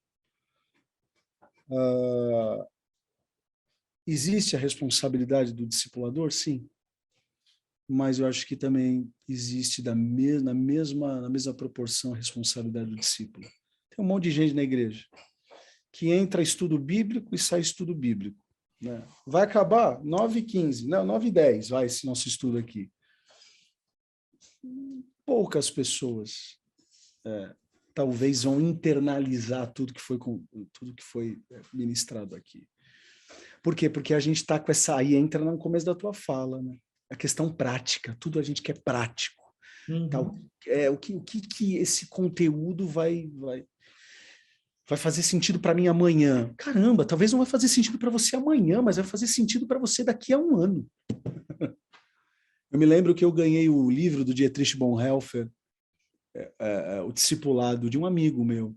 Existe a responsabilidade do discipulador? Sim. Mas eu acho que também existe na mesma proporção a responsabilidade do discípulo. Tem um monte de gente na igreja que entra estudo bíblico e sai estudo bíblico. Né? Vai acabar 9h15, não, 9h10 vai esse nosso estudo aqui. Poucas pessoas talvez vão internalizar tudo que foi ministrado aqui. Por quê? Porque a gente está com essa... Aí entra no começo da tua fala, né? A questão prática. Tudo a gente quer prático. Uhum. Tal. O que esse conteúdo vai fazer sentido para mim amanhã? Caramba, talvez não vai fazer sentido para você amanhã, mas vai fazer sentido para você daqui a um ano. Eu me lembro que eu ganhei o livro do Dietrich Bonhoeffer, o discipulado de um amigo meu.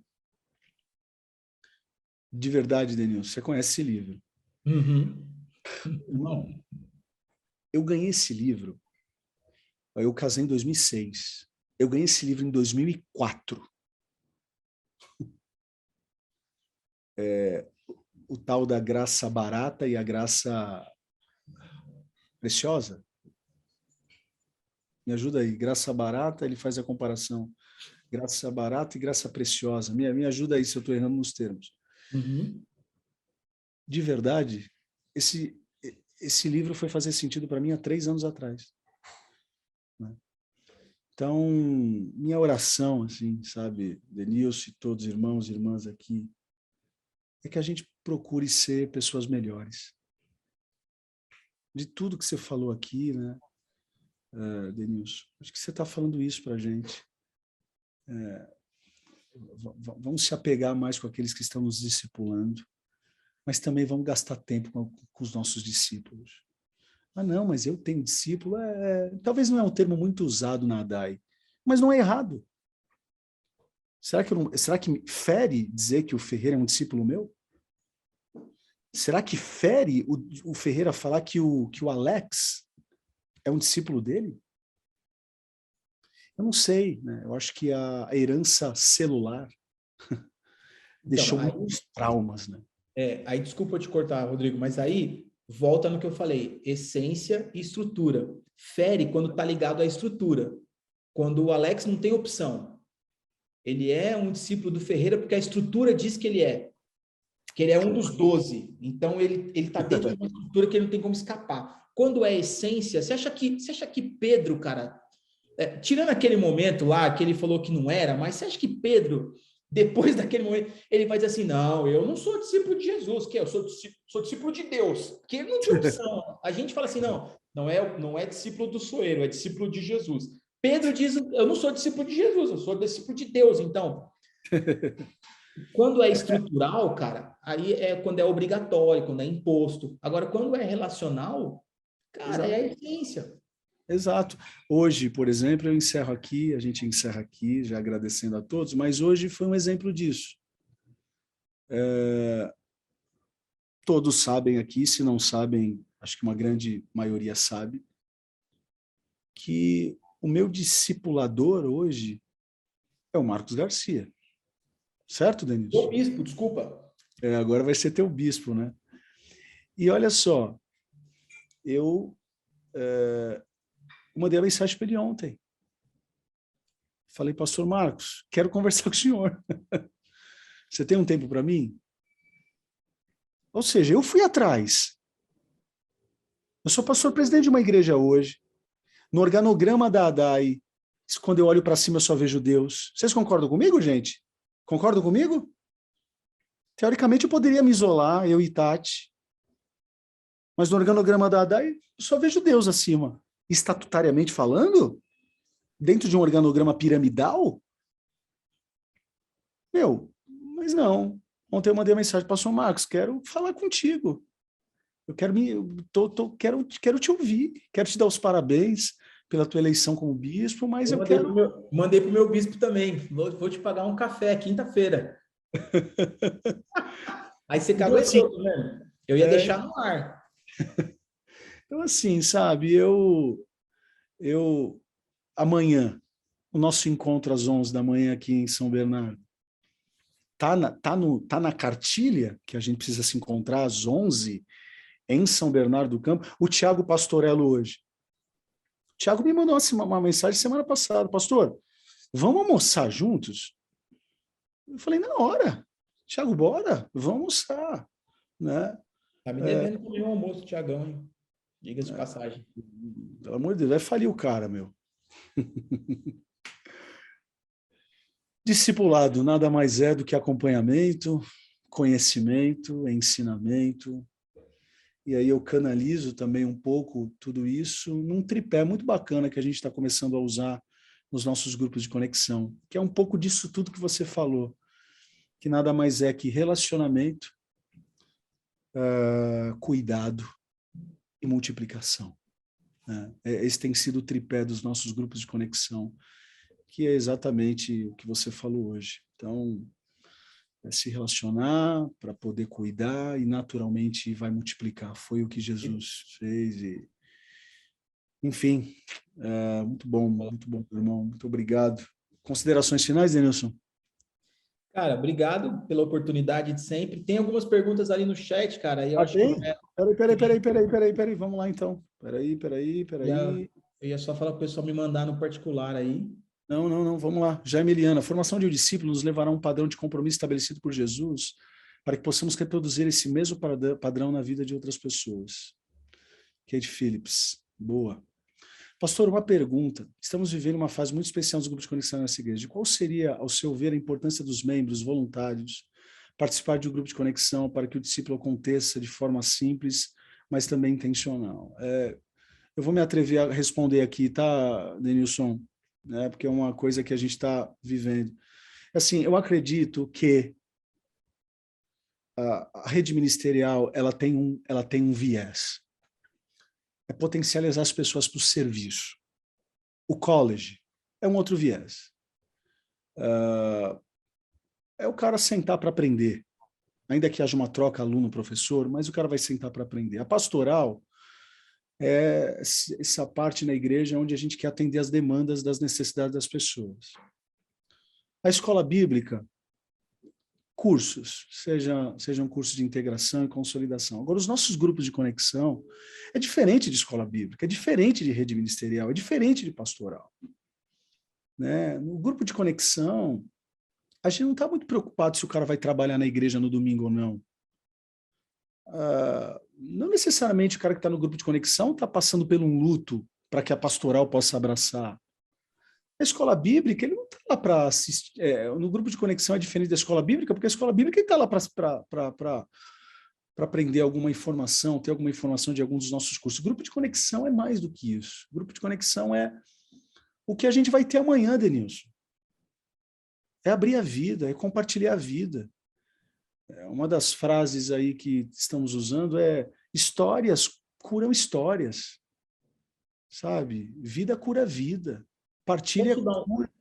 De verdade, Denilson, você conhece esse livro? Uhum. Irmão, eu ganhei esse livro, eu casei em 2006. Eu ganhei esse livro em 2004. O tal da graça barata e a graça preciosa. Me ajuda aí. Graça barata, ele faz a comparação. Graça barata e graça preciosa. Me ajuda aí se eu estou errando nos termos. Uhum. De verdade, esse livro foi fazer sentido para mim há 3 anos atrás. Né? Então, minha oração, assim, sabe, Denilson e todos os irmãos e irmãs aqui, é que a gente procure ser pessoas melhores. De tudo que você falou aqui, né, Denilson, acho que você está falando isso para a gente. Vamos se apegar mais com aqueles que estão nos discipulando, mas também vamos gastar tempo com os nossos discípulos. Ah, não, mas eu tenho discípulo. Talvez não é um termo muito usado na ADAI, mas não é errado. Será que fere dizer que o Ferreira é um discípulo meu? Será que fere o Ferreira falar que o Alex é um discípulo dele? Eu não sei, né? Eu acho que a herança celular deixou muitos traumas, né? Aí desculpa te cortar, Rodrigo, mas aí volta no que eu falei, essência e estrutura. Fere quando está ligado à estrutura. Quando o Alex não tem opção. Ele é um discípulo do Ferreira porque a estrutura diz que ele é um dos 12. Então, ele está dentro de uma estrutura que ele não tem como escapar. Quando é essência, você acha que Pedro, cara, tirando aquele momento lá, que ele falou que não era, mas você acha que Pedro, depois daquele momento, ele vai dizer assim, não, eu não sou discípulo de Jesus, que eu sou discípulo de Deus, porque ele não tinha opção. A gente fala assim, não é discípulo do Soeiro, é discípulo de Jesus. Pedro diz, eu não sou discípulo de Jesus, eu sou discípulo de Deus, então... Quando é estrutural, cara, aí é quando é obrigatório, quando é imposto. Agora, quando é relacional, cara, é a essência. Exato. Hoje, por exemplo, a gente encerra aqui, já agradecendo a todos, mas hoje foi um exemplo disso. Todos sabem aqui, se não sabem, acho que uma grande maioria sabe, que o meu discipulador hoje é o Marcos Garcia. Certo, Denilson? O bispo, desculpa. Agora vai ser teu bispo, né? E olha só, eu mandei a mensagem para ele ontem. Falei, pastor Marcos, quero conversar com o senhor. Você tem um tempo para mim? Ou seja, eu fui atrás. Eu sou pastor presidente de uma igreja hoje. No organograma da ADAI, quando eu olho para cima eu só vejo Deus. Vocês concordam comigo, gente? Concordam comigo? Teoricamente eu poderia me isolar, eu e Tati. Mas no organograma da ADAI eu só vejo Deus acima. Estatutariamente falando, dentro de um organograma piramidal, mas não. Ontem eu mandei uma mensagem para o pastor Marcos, quero falar contigo. Eu quero te ouvir, quero te dar os parabéns pela tua eleição como bispo, mas eu quero... Mandei para o meu bispo também, vou te pagar um café, quinta-feira. Aí você cagou assim, né? Eu ia deixar no ar. Então, assim, sabe, amanhã, o nosso encontro às 11 da manhã aqui em São Bernardo, tá na cartilha que a gente precisa se encontrar às 11 em São Bernardo do Campo. O Tiago Pastorello hoje. O Tiago me mandou uma mensagem semana passada. Pastor, vamos almoçar juntos? Eu falei, na hora. Tiago, bora, vamos almoçar. Né? Tá me devendo comer um almoço, Tiagão, hein? Diga-se de passagem. Pelo amor de Deus, vai falir o cara, meu. Discipulado nada mais é do que acompanhamento, conhecimento, ensinamento. E aí eu canalizo também um pouco tudo isso num tripé muito bacana que a gente está começando a usar nos nossos grupos de conexão, que é um pouco disso tudo que você falou, que nada mais é que relacionamento, cuidado e multiplicação. Né? Esse tem sido o tripé dos nossos grupos de conexão, que é exatamente o que você falou hoje. Então, é se relacionar para poder cuidar e naturalmente vai multiplicar. Foi o que Jesus fez. Enfim, muito bom, irmão. Muito obrigado. Considerações finais, Denilson? Cara, obrigado pela oportunidade de sempre. Tem algumas perguntas ali no chat, cara. E eu acho tem? que Peraí. Vamos lá, então. Peraí. Eu ia só falar para o pessoal me mandar no particular aí. Não, vamos lá. Jaime Eliana, a formação de um discípulo nos levará a um padrão de compromisso estabelecido por Jesus para que possamos reproduzir esse mesmo padrão na vida de outras pessoas. Kate Phillips, boa. Pastor, uma pergunta. Estamos vivendo uma fase muito especial nos grupos de conexão nessa igreja. Qual seria, ao seu ver, a importância dos membros voluntários participar de um grupo de conexão para que o discípulo aconteça de forma simples, mas também intencional? Eu vou me atrever a responder aqui, tá, Denilson? Porque é uma coisa que a gente está vivendo. Assim, eu acredito que a rede ministerial ela tem um viés. É potencializar as pessoas para o serviço. O college é um outro viés. É o cara sentar para aprender. Ainda que haja uma troca aluno-professor, mas o cara vai sentar para aprender. A pastoral é essa parte na igreja onde a gente quer atender as demandas das necessidades das pessoas. A escola bíblica, cursos, sejam cursos de integração e consolidação. Agora, os nossos grupos de conexão é diferente de escola bíblica, é diferente de rede ministerial, é diferente de pastoral. Né? No grupo de conexão, a gente não está muito preocupado se o cara vai trabalhar na igreja no domingo ou não. Não necessariamente o cara que está no grupo de conexão está passando por um luto para que a pastoral possa abraçar. A escola bíblica, ele não está lá para assistir. No grupo de conexão é diferente da escola bíblica, porque a escola bíblica está lá para aprender alguma informação, ter alguma informação de algum dos nossos cursos. O grupo de conexão é mais do que isso. O grupo de conexão é o que a gente vai ter amanhã, Denilson. É abrir a vida, é compartilhar a vida. Uma das frases aí que estamos usando é: histórias curam histórias. Sabe? Vida cura vida. Partilha cura.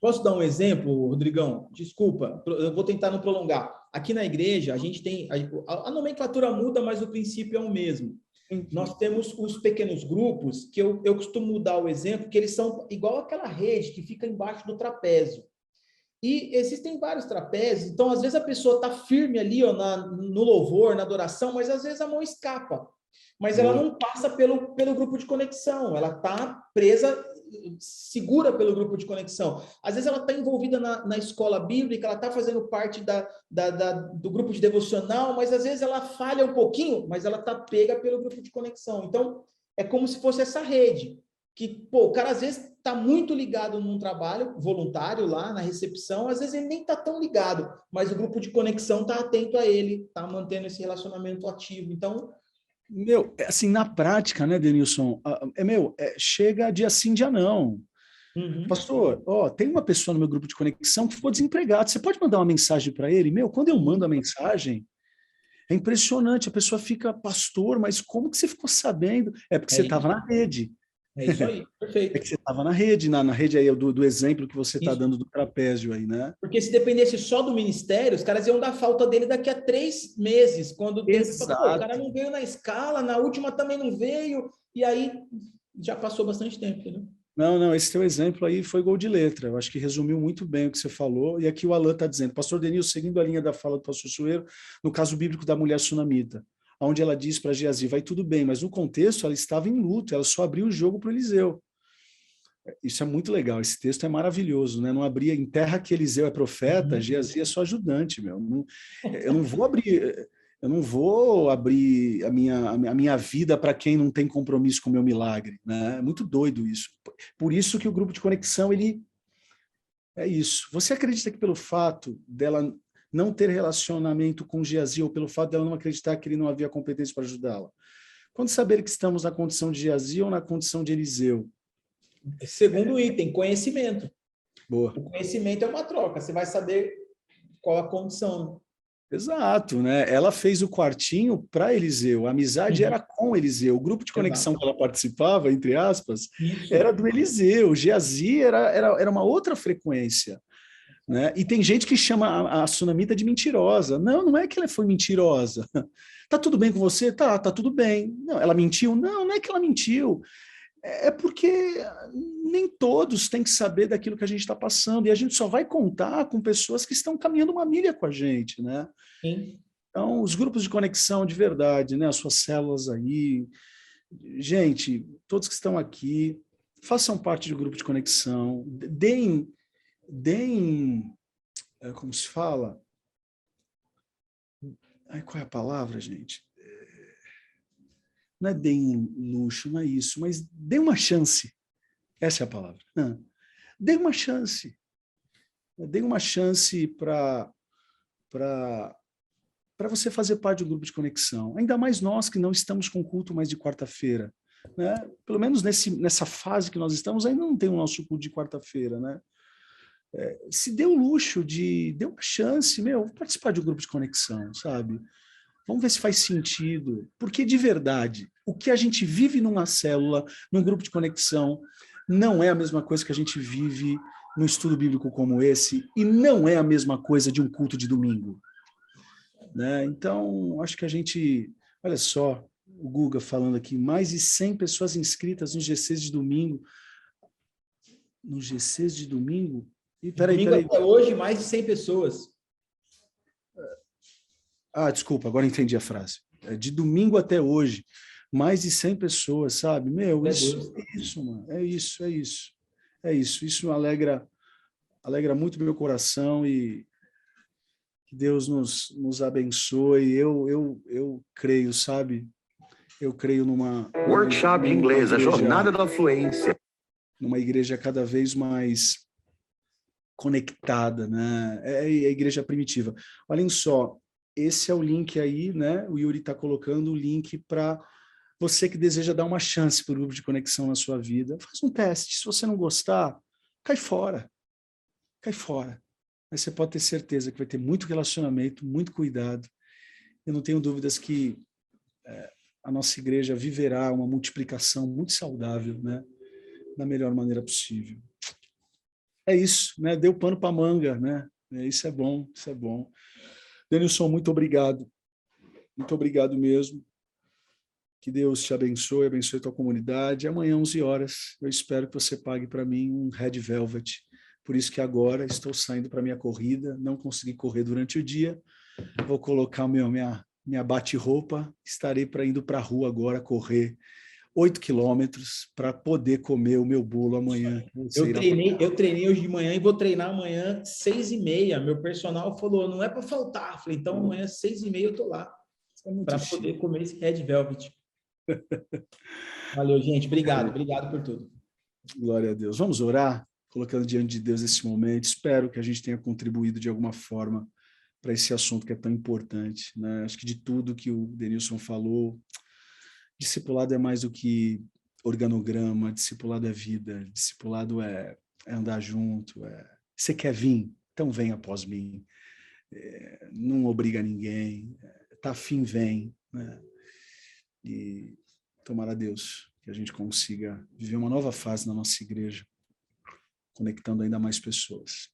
Posso dar um exemplo, Rodrigão? Desculpa, eu vou tentar não prolongar. Aqui na igreja, a gente tem... A nomenclatura muda, mas o princípio é o mesmo. Nós temos os pequenos grupos, que eu costumo dar o exemplo, que eles são igual aquela rede que fica embaixo do trapézio. E existem vários trapézios, então às vezes a pessoa está firme ali ó, no louvor, na adoração, mas às vezes a mão escapa. Mas ela não passa pelo grupo de conexão, ela está presa, segura pelo grupo de conexão. Às vezes ela está envolvida na escola bíblica, ela está fazendo parte do grupo de devocional, mas às vezes ela falha um pouquinho, mas ela está pega pelo grupo de conexão. Então, é como se fosse essa rede, que o cara às vezes está muito ligado num trabalho voluntário lá na recepção, às vezes ele nem está tão ligado, mas o grupo de conexão está atento a ele, está mantendo esse relacionamento ativo. Então, assim, na prática, né, Denilson, chega dia sim, dia não. Pastor, tem uma pessoa no meu grupo de conexão que ficou desempregada, você pode mandar uma mensagem para ele? Quando eu mando a mensagem, é impressionante, a pessoa fica: pastor, mas como que você ficou sabendo? É porque você estava na rede. É isso aí, perfeito. É que você estava na rede aí do exemplo que você está dando do trapézio aí, né? Porque se dependesse só do ministério, os caras iam dar falta dele daqui a 3 meses, quando o cara não veio na escala, na última também não veio, e aí já passou bastante tempo, entendeu? Não, esse teu exemplo aí foi gol de letra, eu acho que resumiu muito bem o que você falou, e aqui o Alan está dizendo: pastor Denilson, seguindo a linha da fala do pastor Sueiro, no caso bíblico da mulher sunamita, onde ela diz para Geazi: vai tudo bem, mas no contexto ela estava em luto, ela só abriu o jogo para o Eliseu. Isso é muito legal, esse texto é maravilhoso, né? Não abria em terra que Eliseu é profeta, Geazi é só ajudante, meu. Eu não vou abrir a minha vida para quem não tem compromisso com o meu milagre, né? É muito doido isso. Por isso que o grupo de conexão, ele é isso. Você acredita que pelo fato dela não ter relacionamento com Geazi, ou pelo fato dela não acreditar que ele não havia competência para ajudá-la, quando saber que estamos na condição de Geazi ou na condição de Eliseu? Segundo item, conhecimento. Boa. O conhecimento é uma troca, você vai saber qual a condição. Exato, né? Ela fez o quartinho para Eliseu, a amizade era com Eliseu, o grupo de conexão que ela participava, entre aspas, era do Eliseu, Geazi era uma outra frequência. Né? E tem gente que chama a sunamita de mentirosa. Não é que ela foi mentirosa. Tá tudo bem com você? Tá tudo bem. Não, ela mentiu? Não é que ela mentiu. É porque nem todos têm que saber daquilo que a gente está passando, e a gente só vai contar com pessoas que estão caminhando uma milha com a gente, né? Sim. Então, os grupos de conexão de verdade, né? As suas células aí. Gente, todos que estão aqui, façam parte do grupo de conexão, como se fala? Ai, qual é a palavra, gente? Não é deem luxo, não é isso, mas dê uma chance. Essa é a palavra. Dê uma chance. Dê uma chance para você fazer parte do grupo de conexão. Ainda mais nós que não estamos com culto mais de quarta-feira. Né? Pelo menos nessa fase que nós estamos, ainda não tem o nosso culto de quarta-feira. Né? Se dê o luxo dê uma chance, participar de um grupo de conexão, sabe? Vamos ver se faz sentido. Porque, de verdade, o que a gente vive numa célula, num grupo de conexão, não é a mesma coisa que a gente vive num estudo bíblico como esse, e não é a mesma coisa de um culto de domingo. Né? Então, acho que a gente... Olha só, o Guga falando aqui, mais de 100 pessoas inscritas nos GCs de domingo. Nos GCs de domingo? E, peraí. Até hoje, mais de 100 pessoas. Desculpa, agora entendi a frase. De domingo até hoje, mais de 100 pessoas, sabe? Isso, mano. É isso. Isso alegra muito meu coração e que Deus nos abençoe. Eu creio, sabe? Eu creio numa Workshop de inglês, a jornada da fluência. Numa igreja cada vez mais conectada, né? É a igreja primitiva. Olhem só, esse é o link aí, né? O Yuri está colocando o link para você que deseja dar uma chance para o grupo de conexão na sua vida. Faz um teste. Se você não gostar, cai fora. Cai fora. Mas você pode ter certeza que vai ter muito relacionamento, muito cuidado. Eu não tenho dúvidas que a nossa igreja viverá uma multiplicação muito saudável, né? Da melhor maneira possível. É isso, né? Deu pano para manga, né? Isso é bom, isso é bom. Denilson, muito obrigado. Muito obrigado mesmo. Que Deus te abençoe a tua comunidade. Amanhã, 11 horas, eu espero que você pague para mim um Red Velvet. Por isso que agora estou saindo para minha corrida. Não consegui correr durante o dia. Vou colocar minha bate-roupa. Estarei indo para a rua agora correr 8 quilômetros para poder comer o meu bolo amanhã. Eu treinei hoje de manhã e vou treinar amanhã 6h30. Meu personal falou, não é para faltar. Eu falei, então amanhã 6h30 eu tô lá para poder comer esse Red Velvet. Valeu, gente. Obrigado por tudo. Glória a Deus. Vamos orar, colocando diante de Deus esse momento. Espero que a gente tenha contribuído de alguma forma para esse assunto que é tão importante. Né? Acho que de tudo que o Denilson falou, discipulado é mais do que organograma, discipulado é vida, discipulado é andar junto. Você quer vir? Então vem após mim. Não obriga ninguém. Tá afim, vem. Né? E tomara a Deus que a gente consiga viver uma nova fase na nossa igreja, conectando ainda mais pessoas.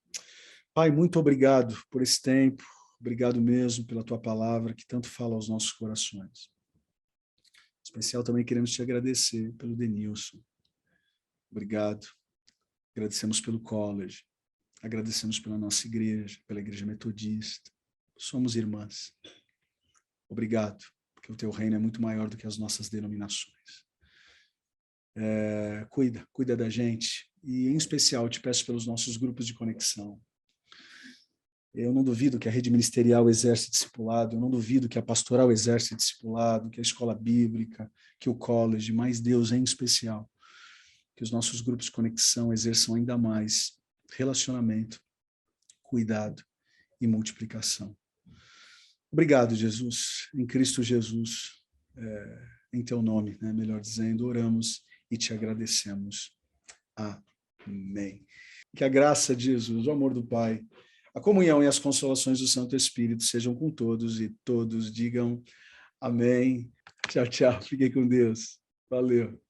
Pai, muito obrigado por esse tempo. Obrigado mesmo pela tua palavra que tanto fala aos nossos corações. Em especial também queremos te agradecer pelo Denilson. Obrigado. Agradecemos pelo college. Agradecemos pela nossa igreja, pela igreja metodista. Somos irmãs. Obrigado, porque o teu reino é muito maior do que as nossas denominações. Cuida da gente. E, em especial, te peço pelos nossos grupos de conexão. Eu não duvido que a rede ministerial exerce discipulado, eu não duvido que a pastoral exerce discipulado, que a escola bíblica, que o college, mas Deus em especial, que os nossos grupos de conexão exerçam ainda mais relacionamento, cuidado e multiplicação. Obrigado, Jesus, em Cristo Jesus, em teu nome, né, melhor dizendo, oramos e te agradecemos. Amém. Que a graça de Jesus, o amor do Pai, a comunhão e as consolações do Santo Espírito sejam com todos e todos digam amém. Tchau, tchau. Fiquem com Deus. Valeu.